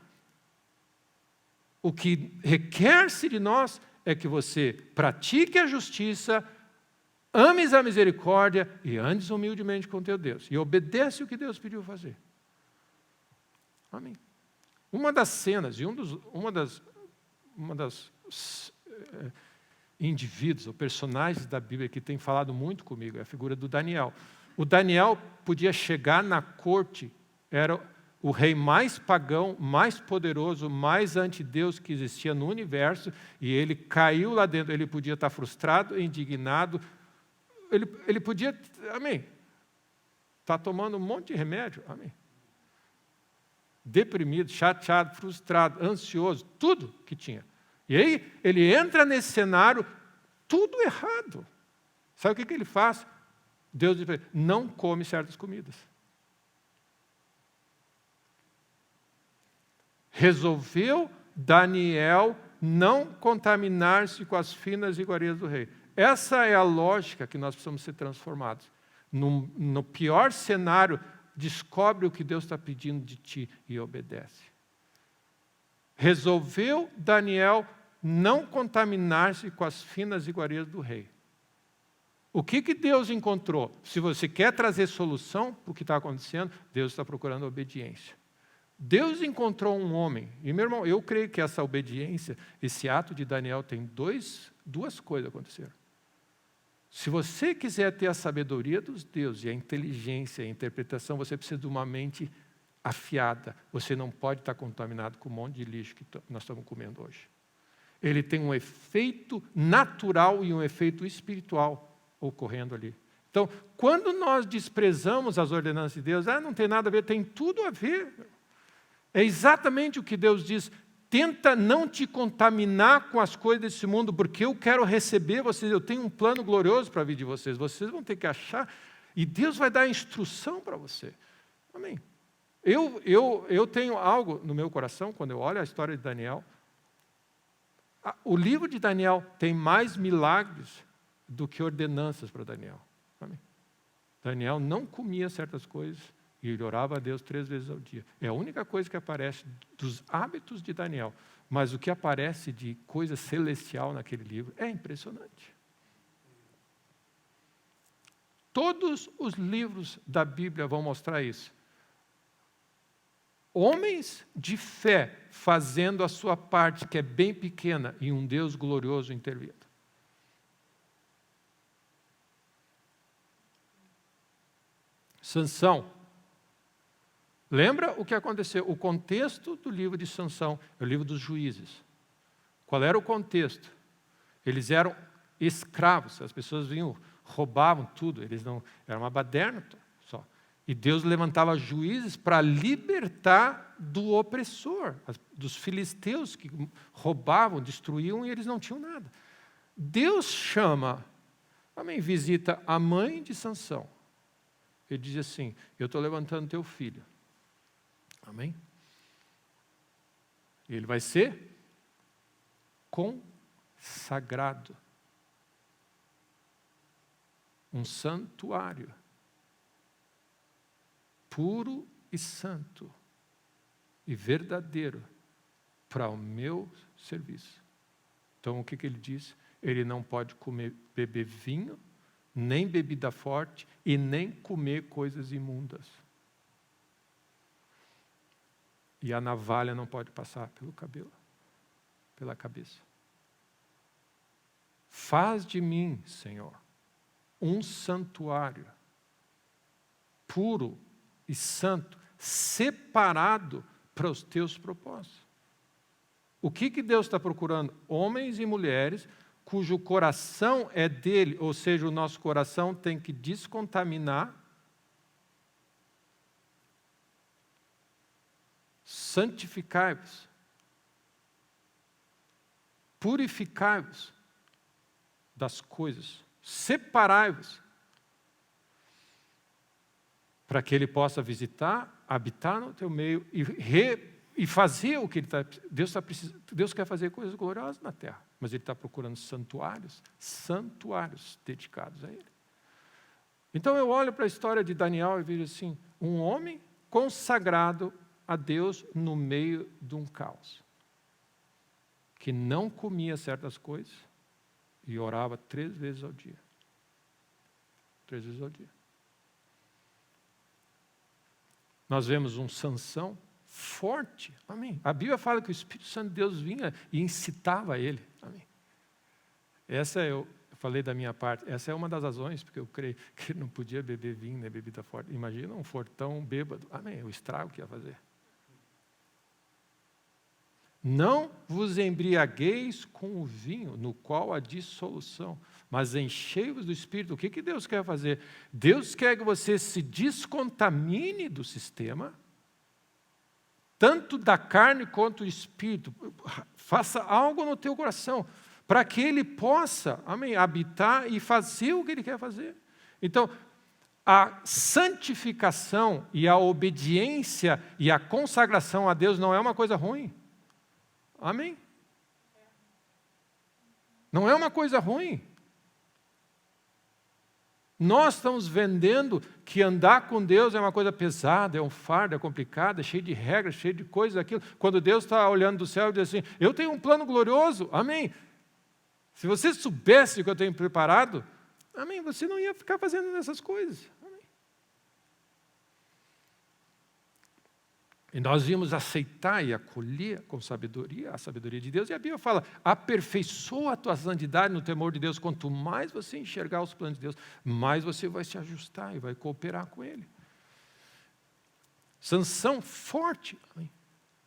O que requer-se de nós é que você pratique a justiça, ames a misericórdia e andes humildemente com teu Deus. E obedece o que Deus pediu fazer. Amém. Uma das cenas, uma das indivíduos ou personagens da Bíblia que tem falado muito comigo é a figura do Daniel. O Daniel podia chegar na corte, era o rei mais pagão, mais poderoso, mais anti-Deus que existia no universo, e ele caiu lá dentro. Ele podia estar frustrado, indignado, ele podia, amém, estar tomando um monte de remédio, amém, deprimido, chateado, frustrado, ansioso, tudo que tinha. E aí ele entra nesse cenário, tudo errado. Sabe o que ele faz? Deus diz para ele, não come certas comidas. Resolveu Daniel não contaminar-se com as finas iguarias do rei. Essa é a lógica que nós precisamos ser transformados. No pior cenário, descobre o que Deus está pedindo de ti e obedece. Resolveu Daniel não contaminar-se com as finas iguarias do rei. O que Deus encontrou? Se você quer trazer solução para o que está acontecendo, Deus está procurando obediência. Deus encontrou um homem, e meu irmão, eu creio que essa obediência, esse ato de Daniel tem duas coisas aconteceram. Se você quiser ter a sabedoria dos deuses, e a inteligência, e a interpretação, você precisa de uma mente afiada. Você não pode estar contaminado com um monte de lixo que nós estamos comendo hoje. Ele tem um efeito natural e um efeito espiritual ocorrendo ali. Então, quando nós desprezamos as ordenanças de Deus, não tem nada a ver, tem tudo a ver. É exatamente o que Deus diz. Tenta não te contaminar com as coisas desse mundo, porque eu quero receber vocês, eu tenho um plano glorioso para a vida de vocês. Vocês vão ter que achar, e Deus vai dar instrução para você. Amém. Eu tenho algo no meu coração, quando eu olho a história de Daniel. O livro de Daniel tem mais milagres do que ordenanças para Daniel. Amém. Daniel não comia certas coisas e ele orava a Deus 3 vezes ao dia. É a única coisa que aparece dos hábitos de Daniel. Mas o que aparece de coisa celestial naquele livro é impressionante. Todos os livros da Bíblia vão mostrar isso. Homens de fé fazendo a sua parte, que é bem pequena, e um Deus glorioso intervindo. Sansão. Lembra o que aconteceu? O contexto do livro de Sansão é o livro dos Juízes. Qual era o contexto? Eles eram escravos, as pessoas vinham, roubavam tudo, eles não, era uma baderna só. E Deus levantava juízes para libertar do opressor, dos filisteus que roubavam, destruíam e eles não tinham nada. Deus chama, visita a mãe de Sansão. Ele diz assim, eu estou levantando teu filho. Amém? Ele vai ser consagrado. Um santuário. Puro e santo. E verdadeiro. Para o meu serviço. Então o que ele diz? Ele não pode beber vinho, nem bebida forte e nem comer coisas imundas. E a navalha não pode passar pelo cabelo, pela cabeça. Faz de mim, Senhor, um santuário puro e santo, separado para os teus propósitos. O que Deus está procurando? Homens e mulheres cujo coração é dele, ou seja, o nosso coração tem que descontaminar, santificai-vos, purificai-vos das coisas, separai-vos, para que ele possa visitar, habitar no teu meio e fazer o que ele está. Deus quer fazer coisas gloriosas na terra, mas ele está procurando santuários dedicados a ele. Então eu olho para a história de Daniel e vejo assim, um homem consagrado a Deus no meio de um caos, que não comia certas coisas e orava 3 vezes ao dia. 3 vezes ao dia. Nós vemos um Sansão forte, amém. A Bíblia fala que o Espírito Santo de Deus vinha e incitava ele, amém. Eu falei da minha parte, essa é uma das razões, porque eu creio que ele não podia beber vinho, nem bebida forte. Imagina um fortão bêbado, amém, o estrago que ia fazer. Não vos embriagueis com o vinho, no qual há dissolução, mas enchei-vos do Espírito. O que Deus quer fazer? Deus quer que você se descontamine do sistema, tanto da carne quanto do Espírito. Faça algo no teu coração, para que Ele possa, amém, habitar e fazer o que Ele quer fazer. Então, a santificação e a obediência e a consagração a Deus não é uma coisa ruim. Amém? Não é uma coisa ruim. Nós estamos vendendo que andar com Deus é uma coisa pesada, é um fardo, é complicado, é cheio de regras, cheio de coisas, aquilo. Quando Deus está olhando do céu e diz assim, eu tenho um plano glorioso, amém? Se você soubesse o que eu tenho preparado, amém, você não ia ficar fazendo essas coisas. E nós íamos aceitar e acolher com sabedoria a sabedoria de Deus. E a Bíblia fala, aperfeiçoa a tua santidade no temor de Deus. Quanto mais você enxergar os planos de Deus, mais você vai se ajustar e vai cooperar com Ele. Sansão forte.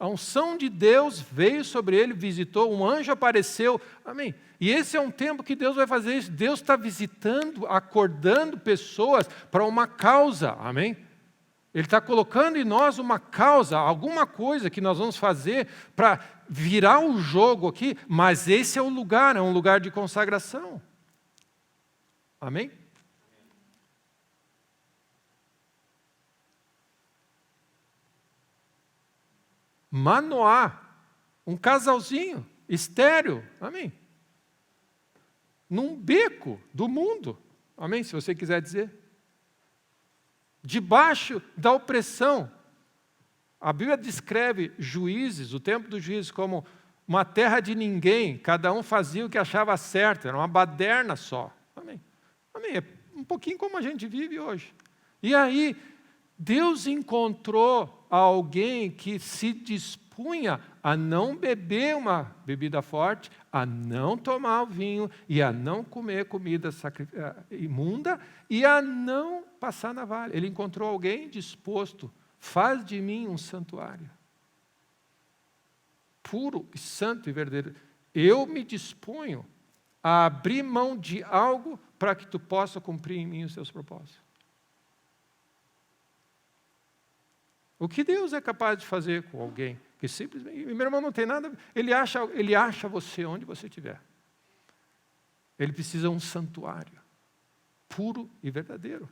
A unção de Deus veio sobre ele, visitou, um anjo apareceu. Amém. E esse é um tempo que Deus vai fazer isso. Deus está visitando, acordando pessoas para uma causa. Amém. Ele está colocando em nós uma causa, alguma coisa que nós vamos fazer para virar o jogo aqui, mas esse é o lugar, é um lugar de consagração. Amém? Manoá, um casalzinho, estéril, amém? Num beco do mundo, amém? Se você quiser dizer. Debaixo da opressão. A Bíblia descreve Juízes, o tempo dos Juízes, como uma terra de ninguém, cada um fazia o que achava certo, era uma baderna só. Amém? Amém? É um pouquinho como a gente vive hoje. E aí, Deus encontrou alguém que se dispunha a não beber uma bebida forte, a não tomar o vinho e a não comer comida imunda e a não passar navalha. Ele encontrou alguém disposto, faz de mim um santuário. Puro e santo e verdadeiro. Eu me disponho a abrir mão de algo para que tu possa cumprir em mim os teus propósitos. O que Deus é capaz de fazer com alguém que simplesmente, meu irmão, não tem nada, ele acha você onde você estiver. Ele precisa de um santuário, puro e verdadeiro.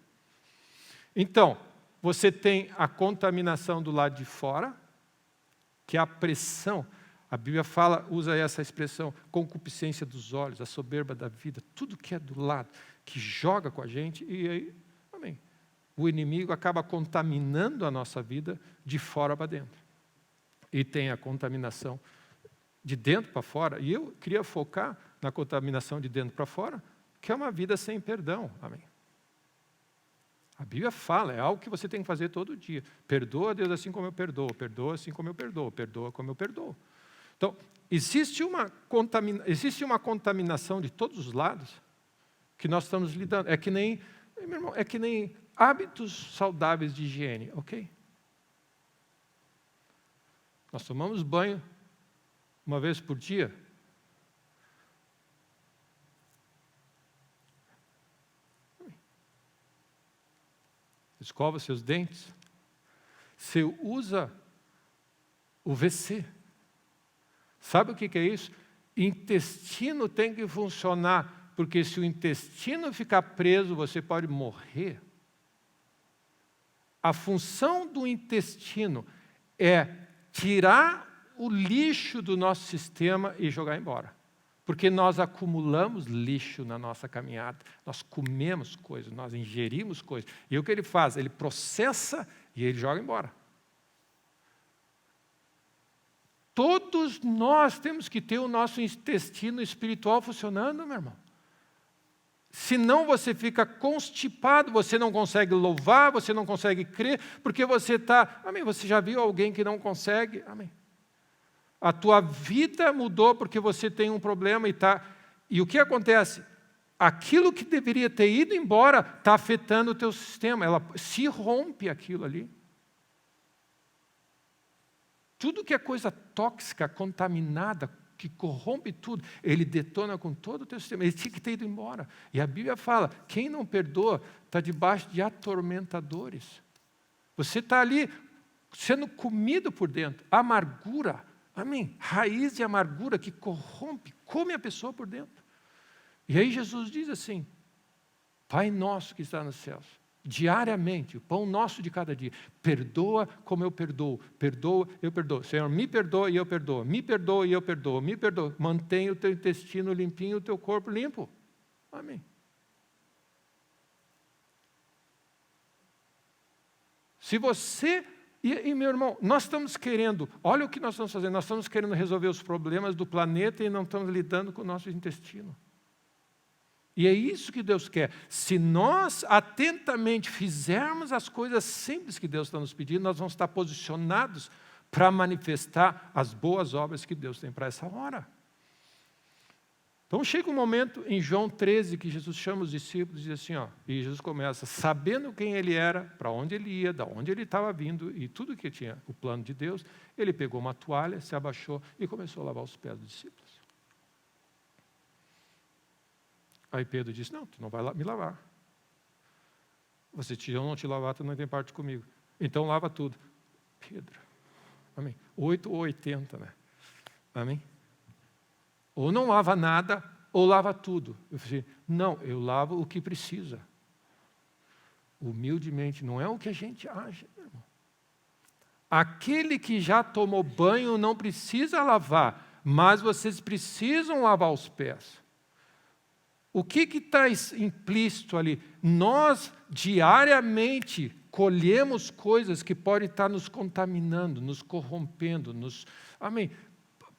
Então, você tem a contaminação do lado de fora, que é a pressão. A Bíblia usa essa expressão, concupiscência dos olhos, a soberba da vida, tudo que é do lado, que joga com a gente, e aí, amém. O inimigo acaba contaminando a nossa vida de fora para dentro. E tem a contaminação de dentro para fora. E eu queria focar na contaminação de dentro para fora, que é uma vida sem perdão. Amém. A Bíblia fala, é algo que você tem que fazer todo dia. Perdoa Deus assim como eu perdoo, perdoa assim como eu perdoo, perdoa como eu perdoo. Então, existe uma contaminação de todos os lados que nós estamos lidando. É que nem, meu irmão, hábitos saudáveis de higiene, ok? Nós tomamos banho uma vez por dia. Escova seus dentes. Você usa o WC. Sabe o que é isso? Intestino tem que funcionar, porque se o intestino ficar preso, você pode morrer. A função do intestino é tirar o lixo do nosso sistema e jogar embora. Porque nós acumulamos lixo na nossa caminhada. Nós comemos coisas, nós ingerimos coisas. E o que ele faz? Ele processa e ele joga embora. Todos nós temos que ter o nosso intestino espiritual funcionando, meu irmão. Senão você fica constipado, você não consegue louvar, você não consegue crer, porque você está... Amém? Você já viu alguém que não consegue? Amém? A tua vida mudou porque você tem um problema e está... E o que acontece? Aquilo que deveria ter ido embora está afetando o teu sistema. Ela se rompe aquilo ali. Tudo que é coisa tóxica, contaminada, que corrompe tudo, ele detona com todo o teu sistema. Ele tinha que ter ido embora. E a Bíblia fala, quem não perdoa está debaixo de atormentadores. Você está ali sendo comido por dentro. Amargura, amém? Raiz de amargura que corrompe, come a pessoa por dentro. E aí Jesus diz assim, Pai nosso que está nos céus, diariamente, o pão nosso de cada dia, perdoa como eu perdoo, perdoa, eu perdoo. Senhor, me perdoa e eu perdoo, me perdoa e eu perdoo, me perdoa. Mantenha o teu intestino limpinho, o teu corpo limpo. Amém. Se você... E meu irmão, nós estamos querendo, olha o que nós estamos fazendo, nós estamos querendo resolver os problemas do planeta e não estamos lidando com o nosso intestino. E é isso que Deus quer. Se nós atentamente fizermos as coisas simples que Deus está nos pedindo, nós vamos estar posicionados para manifestar as boas obras que Deus tem para essa hora. Então chega um momento em João 13 que Jesus chama os discípulos e diz assim, e Jesus começa, sabendo quem ele era, para onde ele ia, de onde ele estava vindo e tudo que tinha, o plano de Deus, ele pegou uma toalha, se abaixou e começou a lavar os pés dos discípulos. Aí Pedro disse, não, tu não vai me lavar. Se eu não te lavar, tu não tem parte comigo. Então lava tudo. Pedro, amém. 8 ou 80, né? Amém? Ou não lava nada, ou lava tudo. Eu falei, não, eu lavo o que precisa. Humildemente, não é o que a gente acha, meu irmão. Aquele que já tomou banho não precisa lavar, mas vocês precisam lavar os pés. O que está implícito ali? Nós, diariamente, colhemos coisas que podem estar nos contaminando, nos corrompendo,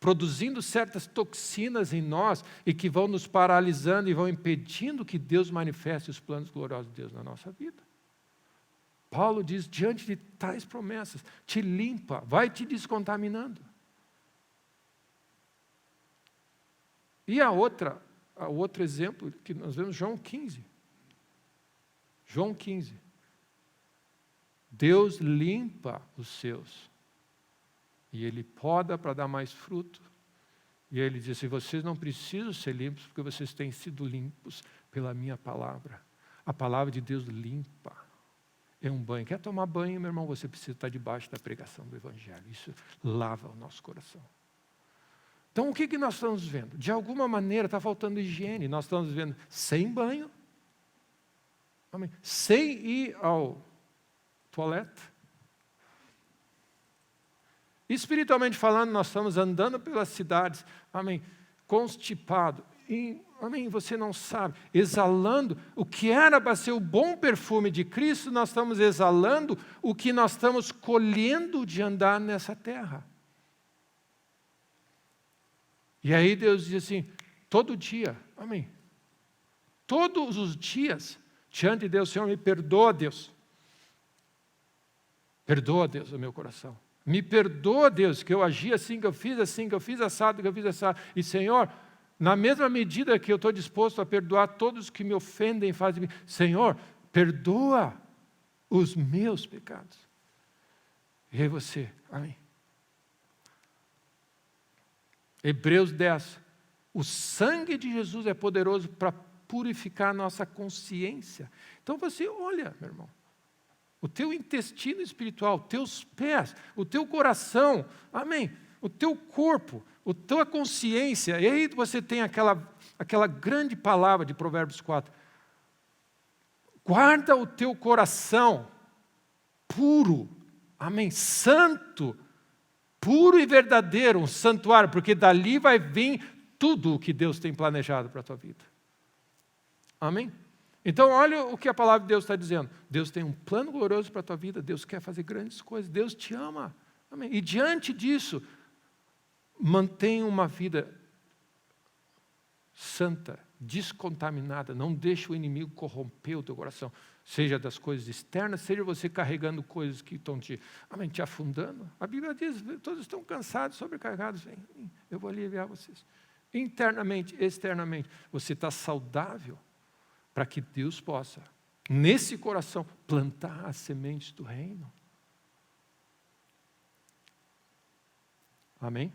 produzindo certas toxinas em nós e que vão nos paralisando e vão impedindo que Deus manifeste os planos gloriosos de Deus na nossa vida. Paulo diz, diante de tais promessas, te limpa, vai te descontaminando. E o outro exemplo que nós vemos, João 15. João 15. Deus limpa os seus. E Ele poda para dar mais fruto. E Ele diz assim, vocês não precisam ser limpos, porque vocês têm sido limpos pela minha palavra. A palavra de Deus limpa. É um banho. Quer tomar banho, meu irmão? Você precisa estar debaixo da pregação do Evangelho. Isso lava o nosso coração. Então, o que nós estamos vendo? De alguma maneira está faltando higiene. Nós estamos vendo sem banho, amém, sem ir ao toalete. Espiritualmente falando, nós estamos andando pelas cidades, amém, constipado, amém, você não sabe, exalando o que era para ser o bom perfume de Cristo, nós estamos exalando o que nós estamos colhendo de andar nessa terra. E aí Deus diz assim, todo dia, amém, todos os dias, diante de Deus, Senhor, me perdoa, Deus. Perdoa, Deus, o meu coração. Me perdoa, Deus, que eu agi assim, que eu fiz assado, que eu fiz assado. E, Senhor, na mesma medida que eu estou disposto a perdoar todos que me ofendem, fazem, Senhor, perdoa os meus pecados. E aí você, amém. Hebreus 10. O sangue de Jesus é poderoso para purificar a nossa consciência. Então você olha, meu irmão, o teu intestino espiritual, teus pés, o teu coração, amém, o teu corpo, a tua consciência, e aí você tem aquela grande palavra de Provérbios 4. Guarda o teu coração puro, amém, santo, puro e verdadeiro, um santuário, porque dali vai vir tudo o que Deus tem planejado para a tua vida. Amém? Então, olha o que a palavra de Deus está dizendo. Deus tem um plano glorioso para a tua vida, Deus quer fazer grandes coisas, Deus te ama. Amém? E diante disso, mantenha uma vida santa, descontaminada, não deixe o inimigo corromper o teu coração, seja das coisas externas, seja você carregando coisas que estão te afundando. A Bíblia diz, todos estão cansados, sobrecarregados, vem, eu vou aliviar vocês. Internamente, externamente, você está saudável para que Deus possa, nesse coração, plantar as sementes do reino. Amém?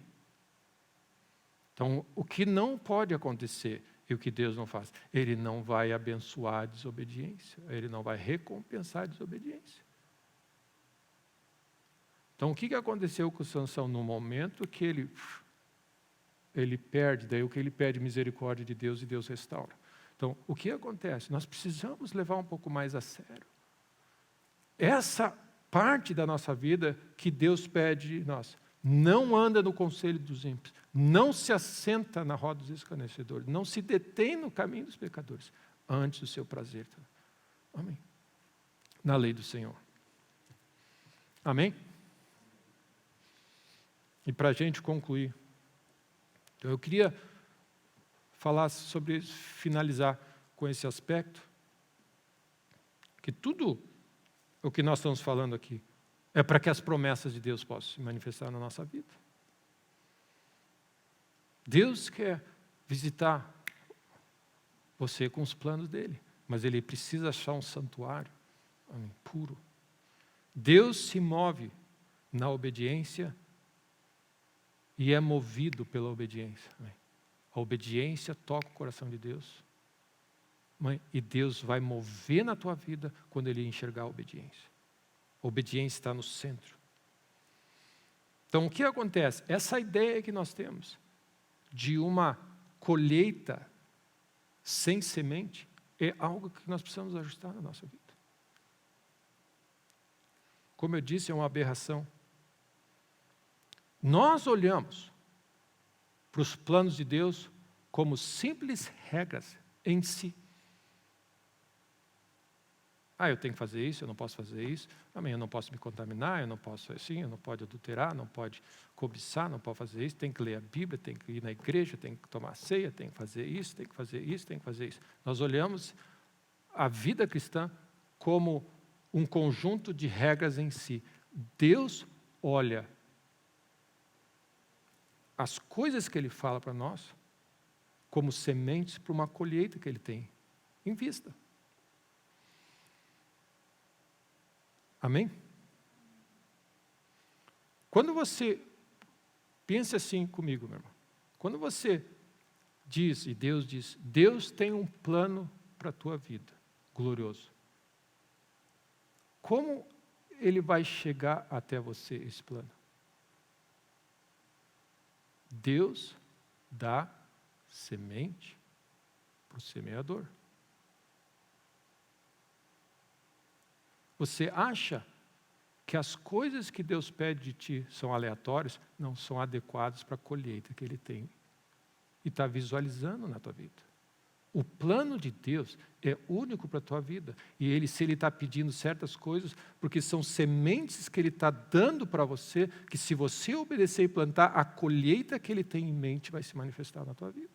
Então, o que não pode acontecer e o que Deus não faz? Ele não vai abençoar a desobediência, Ele não vai recompensar a desobediência. Então, o que aconteceu com Sansão? No momento que ele perde, daí o que ele pede misericórdia de Deus e Deus restaura. Então, o que acontece? Nós precisamos levar um pouco mais a sério essa parte da nossa vida que Deus pede de nós. Não anda no conselho dos ímpios, não se assenta na roda dos escarnecedores, não se detém no caminho dos pecadores, antes do seu prazer. Amém. Na lei do Senhor. Amém? E para a gente concluir, então eu queria falar sobre isso, finalizar com esse aspecto, que tudo o que nós estamos falando aqui é para que as promessas de Deus possam se manifestar na nossa vida. Deus quer visitar você com os planos dele. Mas ele precisa achar um santuário, amém, puro. Deus se move na obediência e é movido pela obediência. Amém. A obediência toca o coração de Deus. Amém. E Deus vai mover na tua vida quando ele enxergar a obediência. A obediência está no centro. Então, o que acontece? Essa ideia que nós temos de uma colheita sem semente é algo que nós precisamos ajustar na nossa vida. Como eu disse, é uma aberração. Nós olhamos para os planos de Deus como simples regras em si. Eu tenho que fazer isso, eu não posso fazer isso. Amém, eu não posso me contaminar, eu não posso assim, eu não pode adulterar, não pode cobiçar, não pode fazer isso. Tem que ler a Bíblia, tem que ir na igreja, tem que tomar ceia, tem que fazer isso, tem que fazer isso, tem que fazer isso. Nós olhamos a vida cristã como um conjunto de regras em si. Deus olha as coisas que Ele fala para nós como sementes para uma colheita que Ele tem em vista. Amém? Quando você, pense assim comigo, meu irmão. Quando você diz, e Deus diz, Deus tem um plano para a tua vida, glorioso. Como Ele vai chegar até você, esse plano? Deus dá semente para o semeador. Você acha que as coisas que Deus pede de ti são aleatórias? Não, são adequadas para a colheita que Ele tem. E está visualizando na tua vida. O plano de Deus é único para a tua vida. E se Ele está pedindo certas coisas, porque são sementes que Ele está dando para você, que se você obedecer e plantar, a colheita que Ele tem em mente vai se manifestar na tua vida.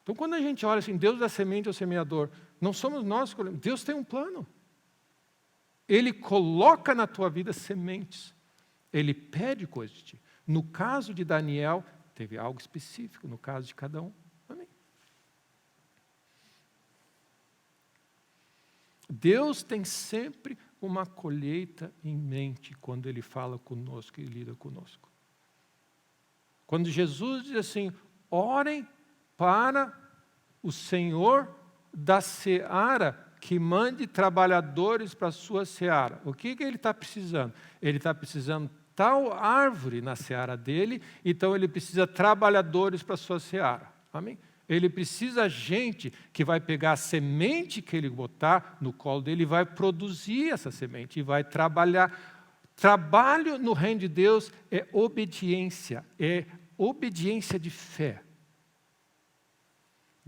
Então, quando a gente olha assim, Deus dá semente ao semeador, não somos nós que escolhemos, Deus tem um plano. Ele coloca na tua vida sementes. Ele pede coisas de ti. No caso de Daniel, teve algo específico. No caso de cada um, amém. Deus tem sempre uma colheita em mente quando Ele fala conosco e lida conosco. Quando Jesus diz assim, orem para o Senhor da seara, que mande trabalhadores para a sua seara. O que Ele está precisando? Ele está precisando tal árvore na seara dele, então Ele precisa trabalhadores para a sua seara. Amém? Ele precisa gente que vai pegar a semente que Ele botar no colo dele e vai produzir essa semente e vai trabalhar. Trabalho no reino de Deus é obediência de fé.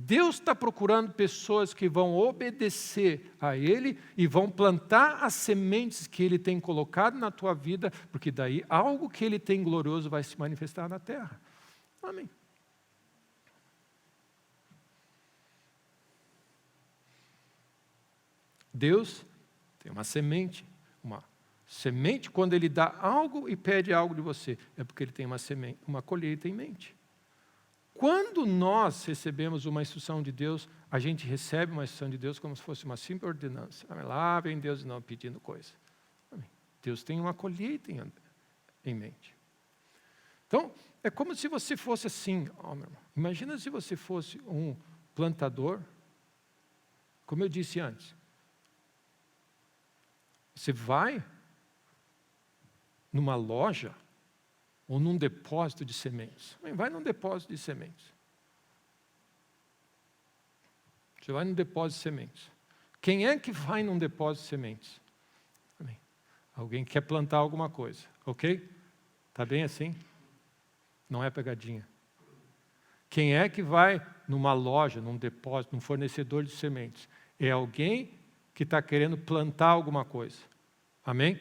Deus está procurando pessoas que vão obedecer a Ele e vão plantar as sementes que Ele tem colocado na tua vida, porque daí algo que Ele tem glorioso vai se manifestar na terra. Amém. Deus tem uma semente quando Ele dá algo e pede algo de você, é porque Ele tem uma colheita em mente. Quando nós recebemos uma instrução de Deus, a gente recebe uma instrução de Deus como se fosse uma simples ordenança. Lá vem Deus não pedindo coisa. Deus tem uma colheita em mente. Então, é como se você fosse assim, meu irmão. Imagina se você fosse um plantador, como eu disse antes. Você vai numa loja ou num depósito de sementes. Vai num depósito de sementes. Você vai num depósito de sementes. Quem é que vai num depósito de sementes? Alguém que quer plantar alguma coisa, ok? Está bem assim? Não é pegadinha. Quem é que vai numa loja, num depósito, num fornecedor de sementes? É alguém que está querendo plantar alguma coisa. Amém?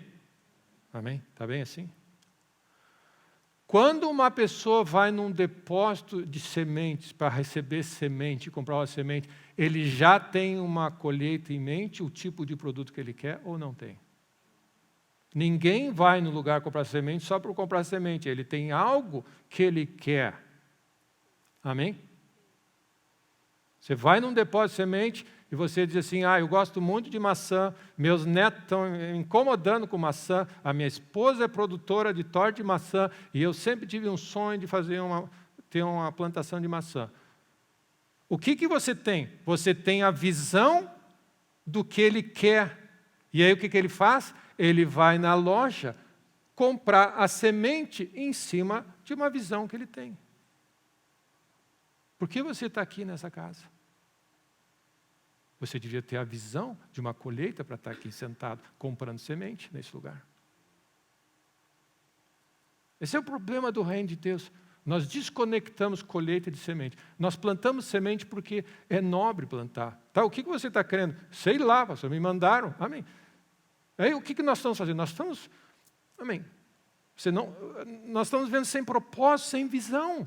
Amém? Está bem assim? Quando uma pessoa vai num depósito de sementes para receber semente, comprar uma semente, ele já tem uma colheita em mente, o tipo de produto que ele quer ou não tem? Ninguém vai no lugar comprar semente só para comprar semente, ele tem algo que ele quer. Amém? Você vai num depósito de semente e você diz assim, eu gosto muito de maçã, meus netos estão me incomodando com maçã, a minha esposa é produtora de torta de maçã e eu sempre tive um sonho de ter uma plantação de maçã. O que você tem? Você tem a visão do que ele quer. E aí o que ele faz? Ele vai na loja comprar a semente em cima de uma visão que ele tem. Por que você está aqui nessa casa? Você devia ter a visão de uma colheita para estar aqui sentado, comprando semente nesse lugar. Esse é o problema do reino de Deus. Nós desconectamos colheita de semente. Nós plantamos semente porque é nobre plantar. Tá, o que você está querendo? Sei lá, pastor, me mandaram. Amém. Aí o que nós estamos fazendo? Nós estamos, amém. Nós estamos vendo sem propósito, sem visão.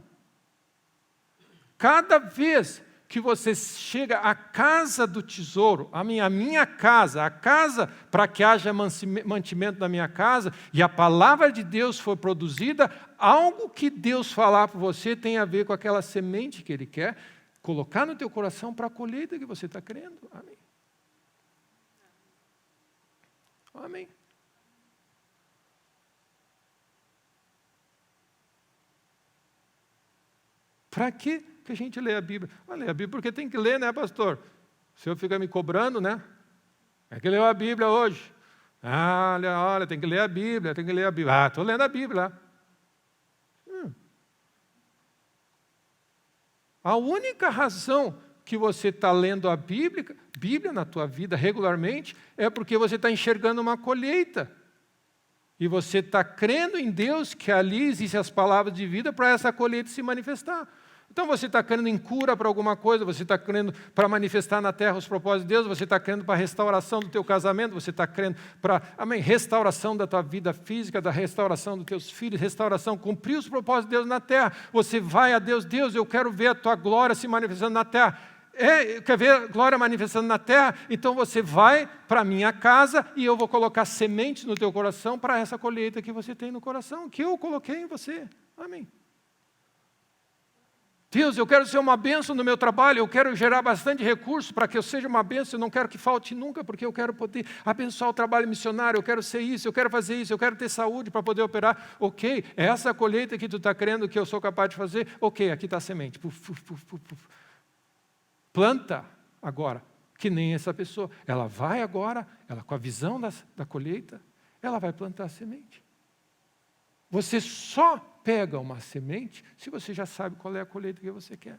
Cada vez que você chega à casa do tesouro, a minha casa, a casa para que haja mantimento na minha casa, e a palavra de Deus for produzida, algo que Deus falar para você tem a ver com aquela semente que Ele quer colocar no teu coração para a colheita que você está querendo. Amém. Amém. Para que a gente lê a Bíblia? Lê a Bíblia porque tem que ler, né, pastor? O senhor fica me cobrando, né? É que leu a Bíblia hoje. Olha, tem que ler a Bíblia, tem que ler a Bíblia. Estou lendo a Bíblia lá. A única razão que você está lendo a Bíblia na tua vida regularmente é porque você está enxergando uma colheita. E você está crendo em Deus que ali existem as palavras de vida para essa colheita se manifestar. Então você está crendo em cura para alguma coisa, você está crendo para manifestar na terra os propósitos de Deus, você está crendo para a restauração do teu casamento, você está crendo para restauração da tua vida física, da restauração dos teus filhos, restauração, cumprir os propósitos de Deus na terra. Você vai a Deus, eu quero ver a tua glória se manifestando na terra. Quer ver a glória manifestando na terra? Então você vai para a minha casa e eu vou colocar sementes no teu coração para essa colheita que você tem no coração, que eu coloquei em você. Amém. Deus, eu quero ser uma bênção no meu trabalho, eu quero gerar bastante recurso para que eu seja uma bênção, eu não quero que falte nunca, porque eu quero poder abençoar o trabalho missionário, eu quero ser isso, eu quero fazer isso, eu quero ter saúde para poder operar. Ok, é essa colheita que tu está querendo que eu sou capaz de fazer? Ok, aqui está a semente. Planta agora, que nem essa pessoa. Ela vai agora, ela com a visão da colheita, ela vai plantar a semente. Você só pega uma semente se você já sabe qual é a colheita que você quer.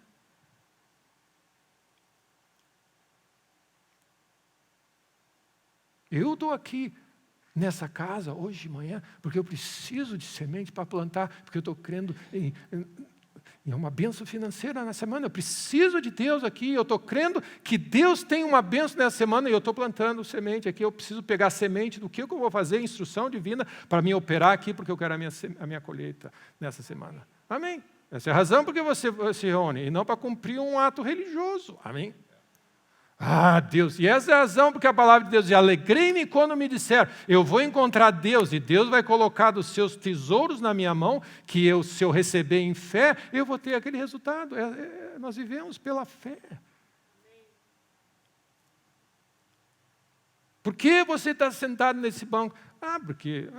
Eu estou aqui nessa casa hoje de manhã porque eu preciso de semente para plantar, porque eu estou crendo em uma bênção financeira na semana. Eu preciso de Deus aqui, eu estou crendo que Deus tem uma bênção nessa semana e eu estou plantando semente aqui. Eu preciso pegar semente do que eu vou fazer, instrução divina para me operar aqui, porque eu quero a minha colheita nessa semana. Amém? Essa é a razão porque você se reúne, e não para cumprir um ato religioso. Amém? Deus, e essa é a razão porque a palavra de Deus diz: alegrei-me quando me disseram, eu vou encontrar Deus, e Deus vai colocar dos seus tesouros na minha mão, que se eu receber em fé, eu vou ter aquele resultado. Nós vivemos pela fé. Por que você está sentado nesse banco? Porque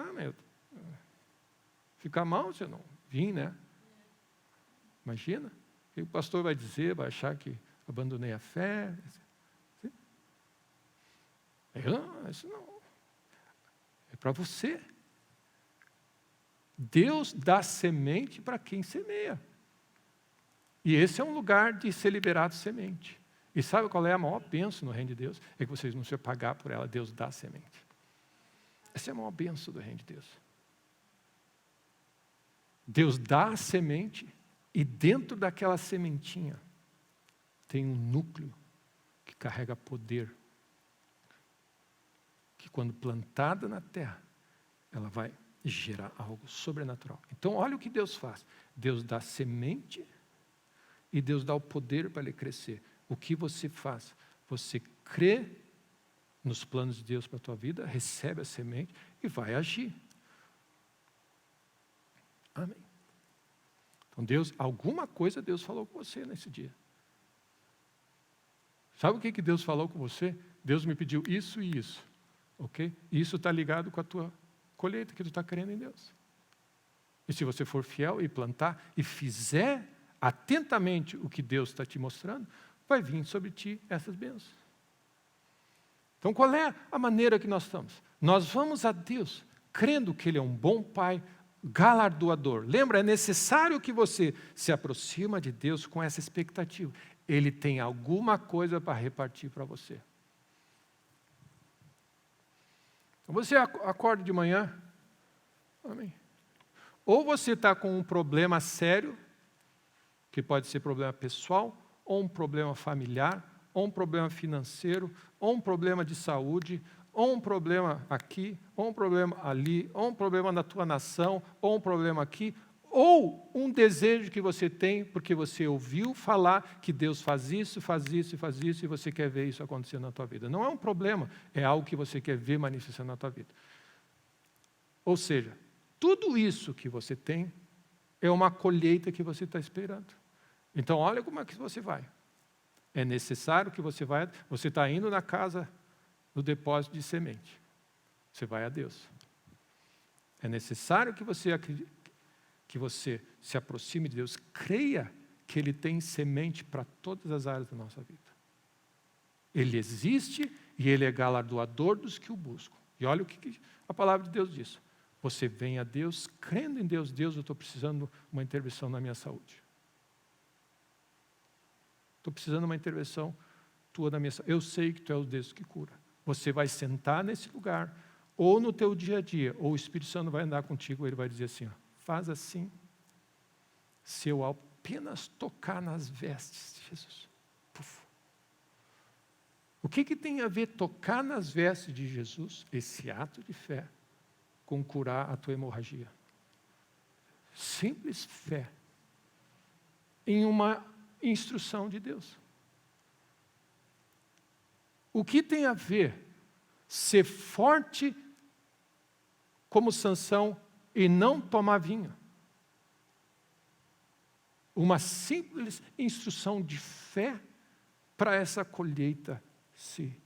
fica mal se eu não vim, né? Imagina, o que o pastor vai dizer, vai achar que abandonei a fé. Isso não. É para você. Deus dá semente para quem semeia. E esse é um lugar de ser liberado semente. E sabe qual é a maior bênção no reino de Deus? É que vocês não precisam pagar por ela, Deus dá semente. Essa é a maior bênção do reino de Deus. Deus dá a semente e dentro daquela sementinha tem um núcleo que carrega poder. Que quando plantada na terra, ela vai gerar algo sobrenatural. Então, olha o que Deus faz. Deus dá semente e Deus dá o poder para ele crescer. O que você faz? Você crê nos planos de Deus para a tua vida, recebe a semente e vai agir. Amém. Então, alguma coisa Deus falou com você nesse dia. Sabe o que Deus falou com você? Deus me pediu isso e isso. Ok? Isso está ligado com a tua colheita, que tu está crendo em Deus. E se você for fiel e plantar e fizer atentamente o que Deus está te mostrando, vai vir sobre ti essas bênçãos. Então, qual é a maneira que nós estamos? Nós vamos a Deus crendo que Ele é um bom Pai, galardoador. Lembra, é necessário que você se aproxima de Deus com essa expectativa. Ele tem alguma coisa para repartir para você. Então, você acorda de manhã, amém. Ou você está com um problema sério, que pode ser problema pessoal, ou um problema familiar, ou um problema financeiro, ou um problema de saúde, ou um problema aqui, ou um problema ali, ou um problema na tua nação, ou um problema aqui, ou um desejo que você tem porque você ouviu falar que Deus faz isso, faz isso e faz isso, e você quer ver isso acontecer na tua vida. Não é um problema, é algo que você quer ver manifestando na tua vida. Ou seja, tudo isso que você tem é uma colheita que você está esperando. Então, olha como é que você vai. É necessário que você vá. Você está indo na casa, no depósito de semente. Você vai a Deus. É necessário que você se aproxime de Deus. Creia que Ele tem semente para todas as áreas da nossa vida. Ele existe e Ele é galardoador dos que o buscam. E olha o que a palavra de Deus diz. Você vem a Deus, crendo em Deus. Deus, eu estou precisando de uma intervenção na minha saúde. Estou precisando de uma intervenção tua na minha saúde. Eu sei que tu é o Deus que cura. Você vai sentar nesse lugar, ou no teu dia a dia, ou o Espírito Santo vai andar contigo, ele vai dizer assim, ó, faz assim, se eu apenas tocar nas vestes de Jesus. Puf. O que tem a ver tocar nas vestes de Jesus, esse ato de fé, com curar a tua hemorragia? Simples fé em uma instrução de Deus. O que tem a ver ser forte como Sansão e não tomar vinho? Uma simples instrução de fé para essa colheita se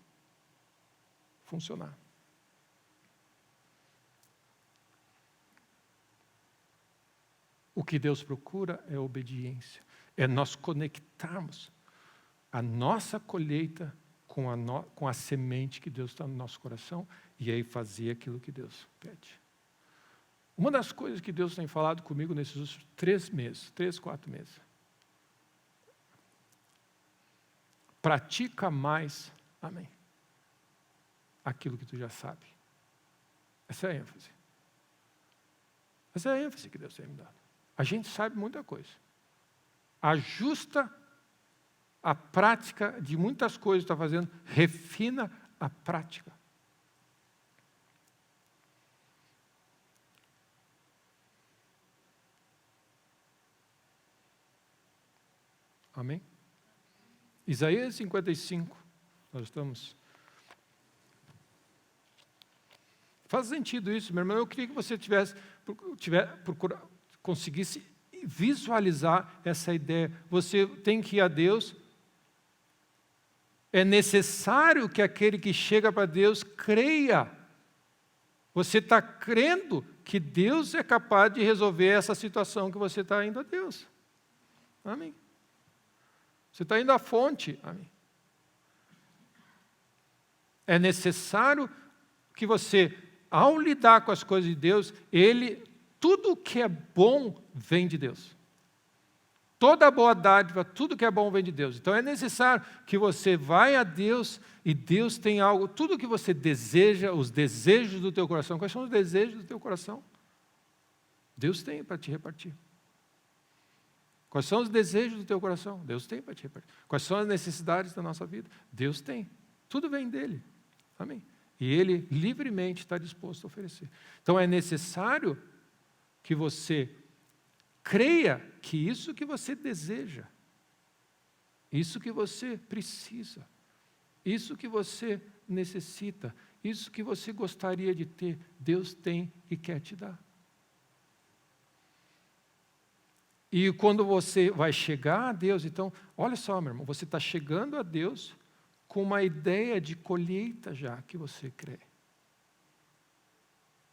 funcionar. O que Deus procura é obediência. É nós conectarmos a nossa colheita com a semente que Deus está no nosso coração e aí fazer aquilo que Deus pede. Uma das coisas que Deus tem falado comigo nesses últimos 3, 4 meses. Pratica mais, amém, aquilo que tu já sabe. Essa é a ênfase. Essa é a ênfase que Deus tem me dado. A gente sabe muita coisa. Ajusta a prática de muitas coisas que está fazendo, refina a prática. Amém? Isaías 55, nós estamos... Faz sentido isso, meu irmão. Eu queria que você conseguisse visualizar essa ideia. Você tem que ir a Deus. É necessário que aquele que chega para Deus creia. Você está crendo que Deus é capaz de resolver essa situação que você está indo a Deus. Amém? Você está indo à fonte. Amém? É necessário que você, ao lidar com as coisas de Deus, tudo que é bom vem de Deus. Toda boa dádiva, tudo que é bom vem de Deus. Então é necessário que você vá a Deus e Deus tem algo, tudo que você deseja, os desejos do teu coração. Quais são os desejos do teu coração? Deus tem para te repartir. Quais são os desejos do teu coração? Deus tem para te repartir. Quais são as necessidades da nossa vida? Deus tem. Tudo vem dele. Amém? E Ele livremente está disposto a oferecer. Então é necessário que você creia que isso que você deseja, isso que você precisa, isso que você necessita, isso que você gostaria de ter, Deus tem e quer te dar. E quando você vai chegar a Deus, então, olha só, meu irmão, você está chegando a Deus com uma ideia de colheita já que você crê.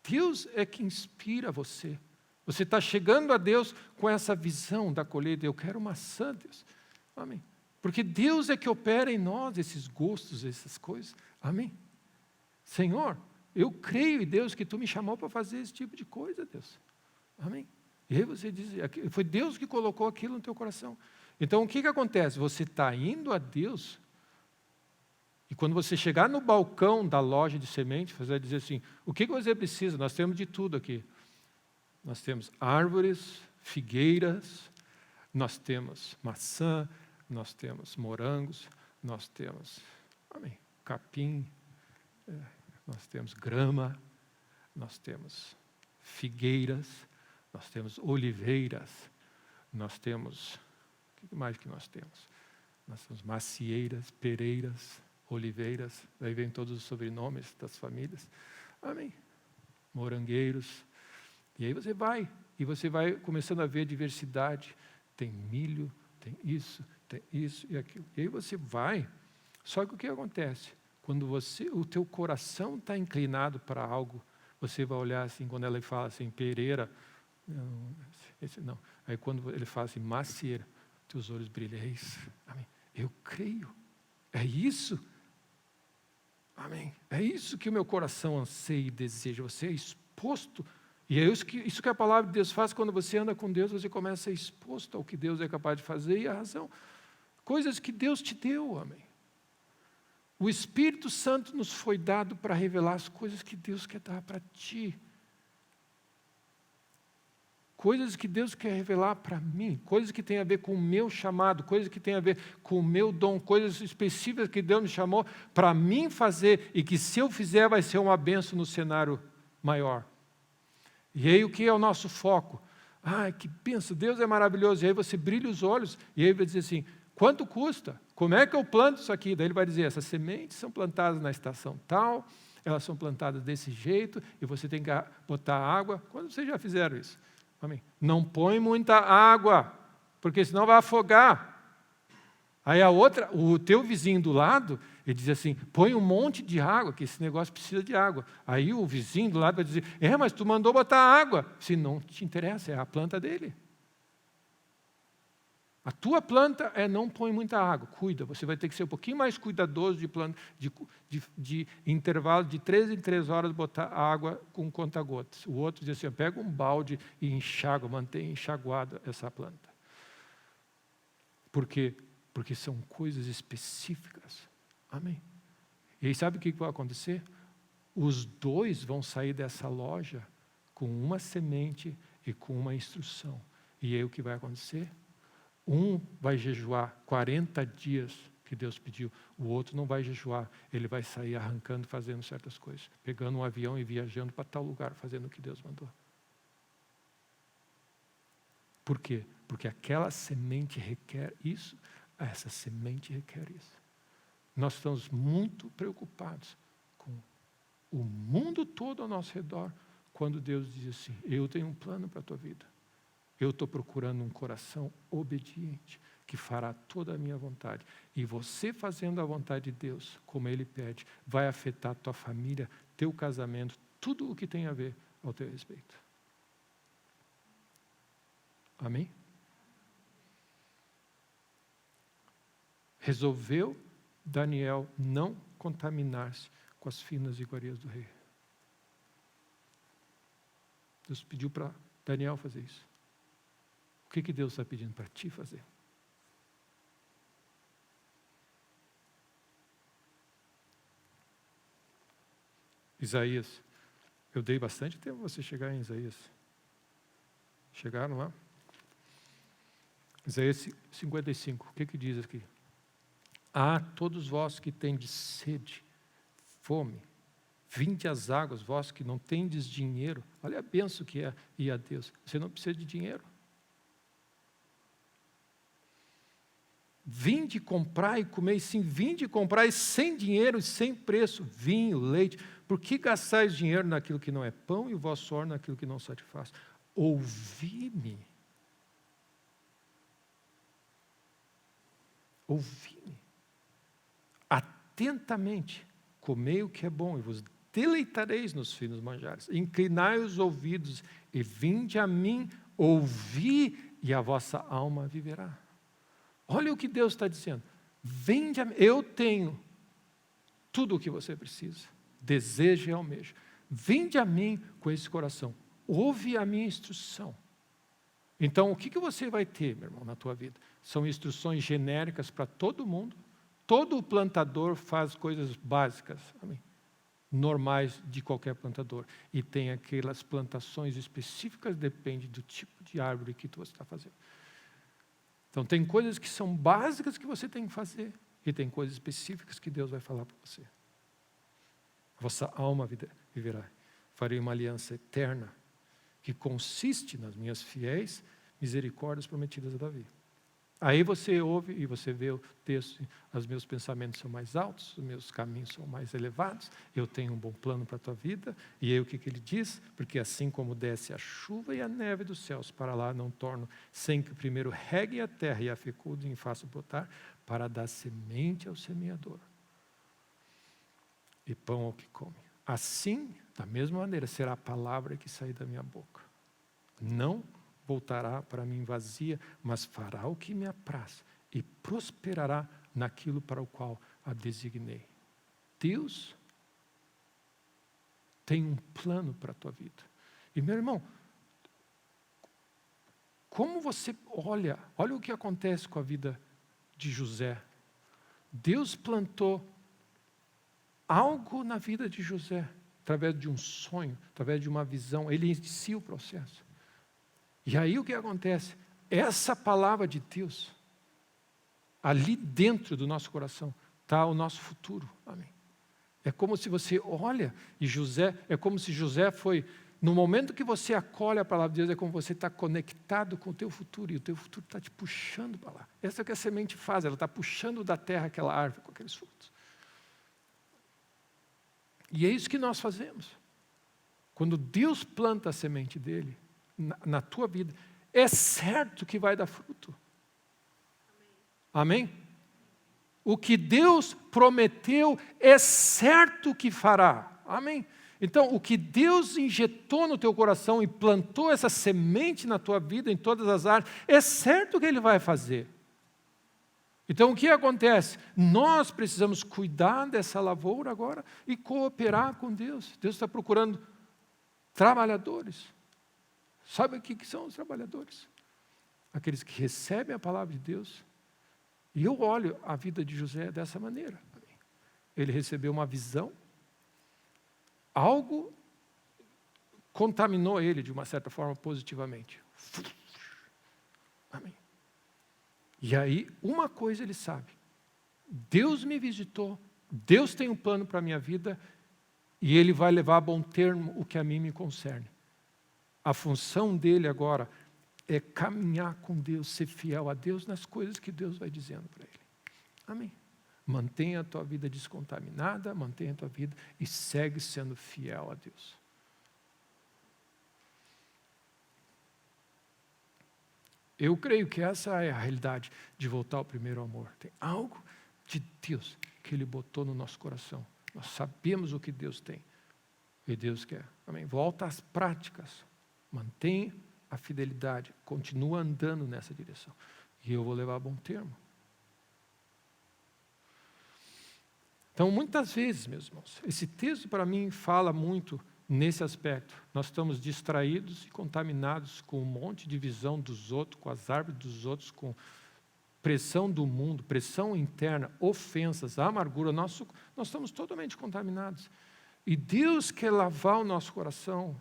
Deus é que inspira você. Você está chegando a Deus com essa visão da colheita. Eu quero maçã, Deus. Amém. Porque Deus é que opera em nós esses gostos, essas coisas. Amém. Senhor, eu creio em Deus que Tu me chamou para fazer esse tipo de coisa, Deus. Amém. E aí você diz, foi Deus que colocou aquilo no teu coração. Então o que acontece? Você está indo a Deus, e quando você chegar no balcão da loja de semente, você vai dizer assim, o que você precisa? Nós temos de tudo aqui. Nós temos árvores, figueiras, nós temos maçã, nós temos morangos, nós temos capim, nós temos grama, nós temos figueiras, nós temos oliveiras, nós temos, o que mais que nós temos? Nós temos macieiras, pereiras, oliveiras, daí vem todos os sobrenomes das famílias. Amém. Morangueiros. E aí você vai começando a ver a diversidade. Tem milho, tem isso e aquilo. E aí você vai. Só que o que acontece? Quando o teu coração está inclinado para algo, você vai olhar assim, quando ela fala assim, pereira, não, esse não. Aí quando ele fala assim, macieira, teus olhos brilham, é isso. Amém. Eu creio. É isso. Amém. É isso que o meu coração anseia e deseja. Você é exposto. E é isso que a palavra de Deus faz. Quando você anda com Deus, você começa a ser exposto ao que Deus é capaz de fazer e a razão. Coisas que Deus te deu. Amém. O Espírito Santo nos foi dado para revelar as coisas que Deus quer dar para ti. Coisas que Deus quer revelar para mim, coisas que têm a ver com o meu chamado, coisas que têm a ver com o meu dom, coisas específicas que Deus me chamou para mim fazer e que se eu fizer vai ser uma bênção no cenário maior. E aí o que é o nosso foco? Que bênção, Deus é maravilhoso. E aí você brilha os olhos e aí vai dizer assim, quanto custa? Como é que eu planto isso aqui? Daí ele vai dizer, essas sementes são plantadas na estação tal, elas são plantadas desse jeito e você tem que botar água. Quando vocês já fizeram isso? Amém. Não põe muita água, porque senão vai afogar. Aí o teu vizinho do lado, ele diz assim, põe um monte de água, que esse negócio precisa de água. Aí o vizinho do lado vai dizer, mas tu mandou botar água. Se não te interessa, é a planta dele. A tua planta não põe muita água, cuida. Você vai ter que ser um pouquinho mais cuidadoso de intervalo de 3 em 3 horas botar água com conta-gotas. O outro diz assim, pega um balde e enxágua, mantém enxaguada essa planta. Por quê? Porque são coisas específicas. Amém. E aí sabe o que vai acontecer? Os dois vão sair dessa loja com uma semente e com uma instrução. E aí o que vai acontecer? Um vai jejuar 40 dias que Deus pediu, o outro não vai jejuar, ele vai sair arrancando, fazendo certas coisas, pegando um avião e viajando para tal lugar, fazendo o que Deus mandou. Por quê? Porque aquela semente requer isso, essa semente requer isso. Nós estamos muito preocupados com o mundo todo ao nosso redor, quando Deus diz assim, eu tenho um plano para a tua vida. Eu estou procurando um coração obediente, que fará toda a minha vontade. E você fazendo a vontade de Deus, como Ele pede, vai afetar tua família, teu casamento, tudo o que tem a ver ao teu respeito. Amém? Resolveu Daniel não contaminar-se com as finas iguarias do rei. Deus pediu para Daniel fazer isso. O que Deus está pedindo para ti fazer? Isaías. Eu dei bastante tempo para você chegar em Isaías. Chegaram lá? Isaías 55. O que diz aqui? Todos vós que tendes sede, fome, vinde às águas, vós que não tendes dinheiro. Olha a bênção que é ir a Deus. Você não precisa de dinheiro. Vinde comprar e comer, sim, vinde comprar sem dinheiro e sem preço, vinho, leite. Por que gastais dinheiro naquilo que não é pão e o vosso óleo naquilo que não satisfaz? Ouvi-me. Ouvi-me. atentamente, comei o que é bom e vos deleitareis nos finos manjares. Inclinai os ouvidos e vinde a mim, ouvi e a vossa alma viverá. Olha o que Deus está dizendo. Vinde a mim, eu tenho tudo o que você precisa, deseja e almeja. Vinde a mim com esse coração, ouve a minha instrução. Então, o que você vai ter, meu irmão, na tua vida? São instruções genéricas para todo mundo. Todo plantador faz coisas básicas, amém? Normais de qualquer plantador. E tem aquelas plantações específicas, depende do tipo de árvore que você está fazendo. Então, tem coisas que são básicas que você tem que fazer, e tem coisas específicas que Deus vai falar para você. A vossa alma viverá. Farei uma aliança eterna, que consiste nas minhas fiéis misericórdias prometidas a Davi. Aí você ouve e você vê o texto, os meus pensamentos são mais altos, os meus caminhos são mais elevados, eu tenho um bom plano para a tua vida. E aí o que ele diz? Porque assim como desce a chuva e a neve dos céus para lá, não torno, sem que primeiro regue a terra e a fecunde e faça brotar, para dar semente ao semeador e pão ao que come. Assim, da mesma maneira, será a palavra que sair da minha boca. Não voltará para mim vazia, mas fará o que me apraz e prosperará naquilo para o qual a designei. Deus tem um plano para a tua vida. E meu irmão, como você olha o que acontece com a vida de José. Deus plantou algo na vida de José, através de um sonho, através de uma visão. Ele inicia o processo. E aí o que acontece? Essa palavra de Deus, ali dentro do nosso coração, está o nosso futuro. Amém. É como se você olha, e José, é como se José foi, no momento que você acolhe a palavra de Deus, é como você está conectado com o teu futuro, e o teu futuro está te puxando para lá. Essa é o que a semente faz, ela está puxando da terra aquela árvore com aqueles frutos. E é isso que nós fazemos. Quando Deus planta a semente dele na tua vida, é certo que vai dar fruto. Amém? O que Deus prometeu é certo que fará. Amém? Então, o que Deus injetou no teu coração e plantou essa semente na tua vida, em todas as áreas, é certo que Ele vai fazer. Então, o que acontece? Nós precisamos cuidar dessa lavoura agora e cooperar com Deus. Deus está procurando trabalhadores. Sabe o que são os trabalhadores? Aqueles que recebem a palavra de Deus. E eu olho a vida de José dessa maneira. Ele recebeu uma visão, algo contaminou ele de uma certa forma positivamente. Amém. E aí, uma coisa ele sabe: Deus me visitou, Deus tem um plano para a minha vida e Ele vai levar a bom termo o que a mim me concerne. A função dele agora é caminhar com Deus, ser fiel a Deus nas coisas que Deus vai dizendo para ele. Amém. Mantenha a tua vida descontaminada, mantenha a tua vida e segue sendo fiel a Deus. Eu creio que essa é a realidade de voltar ao primeiro amor. Tem algo de Deus que Ele botou no nosso coração. Nós sabemos o que Deus tem e Deus quer. Amém. Volta às práticas. Mantenha a fidelidade. Continua andando nessa direção. E eu vou levar a bom termo. Então, muitas vezes, meus irmãos, esse texto para mim fala muito nesse aspecto. Nós estamos distraídos e contaminados com um monte de visão dos outros, com as árvores dos outros, com pressão do mundo, pressão interna, ofensas, amargura. Nós estamos totalmente contaminados. E Deus quer lavar o nosso coração,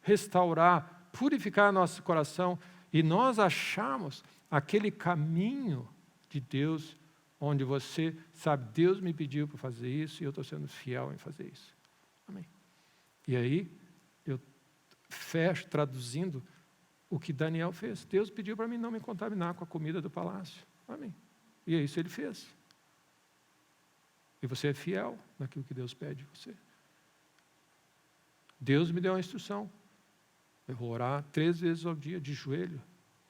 restaurar, purificar nosso coração, e nós achamos aquele caminho de Deus, onde você sabe, Deus me pediu para fazer isso e eu estou sendo fiel em fazer isso. Amém. E aí, eu fecho traduzindo o que Daniel fez. Deus pediu para mim não me contaminar com a comida do palácio. Amém. E é isso que ele fez. E você é fiel naquilo que Deus pede de você. Deus me deu uma instrução. Eu vou orar 3 vezes ao dia, de joelho.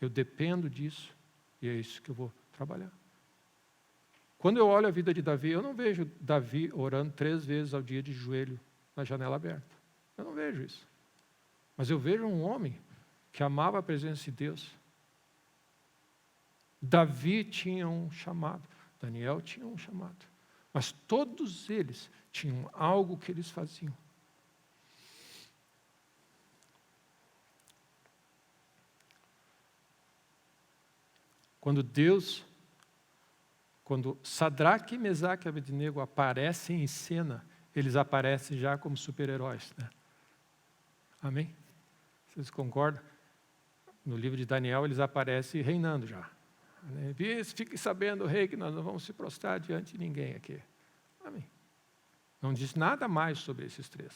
Eu dependo disso. E é isso que eu vou trabalhar. Quando eu olho a vida de Davi, eu não vejo Davi orando 3 vezes ao dia de joelho na janela aberta. Eu não vejo isso. Mas eu vejo um homem que amava a presença de Deus. Davi tinha um chamado, Daniel tinha um chamado. Mas todos eles tinham algo que eles faziam. Quando Sadraque, Mesaque e Abednego aparecem em cena, eles aparecem já como super-heróis, né? Amém? Vocês concordam? No livro de Daniel, eles aparecem reinando já. Fique sabendo, rei, que nós não vamos se prostrar diante de ninguém aqui. Amém. Não diz nada mais sobre esses 3.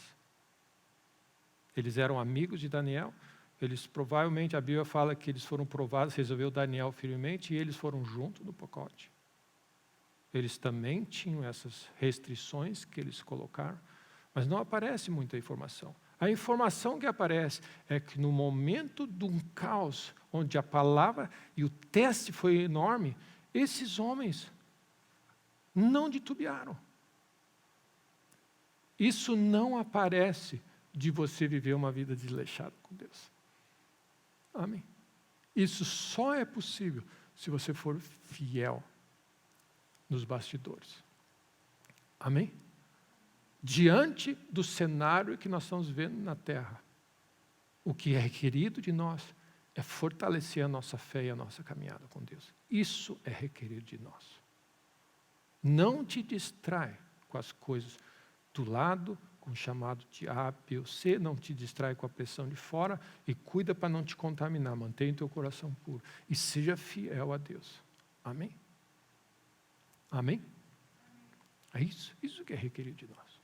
Eles eram amigos de Daniel. Eles provavelmente, a Bíblia fala que eles foram provados, resolveu Daniel firmemente, e eles foram junto no pacote. Eles também tinham essas restrições que eles colocaram, mas não aparece muita informação. A informação que aparece é que no momento de um caos, onde a palavra e o teste foi enorme, esses homens não titubearam. Isso não aparece de você viver uma vida desleixada com Deus. Amém? Isso só é possível se você for fiel nos bastidores. Amém? Diante do cenário que nós estamos vendo na terra, o que é requerido de nós é fortalecer a nossa fé e a nossa caminhada com Deus. Isso é requerido de nós. Não te distrai com as coisas do lado, com o chamado de A, B ou C, não te distrai com a pressão de fora e cuida para não te contaminar, mantenha teu coração puro e seja fiel a Deus. Amém? Amém? É isso que é requerido de nós.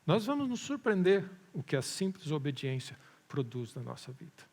Nós vamos nos surpreender o que a simples obediência produz na nossa vida.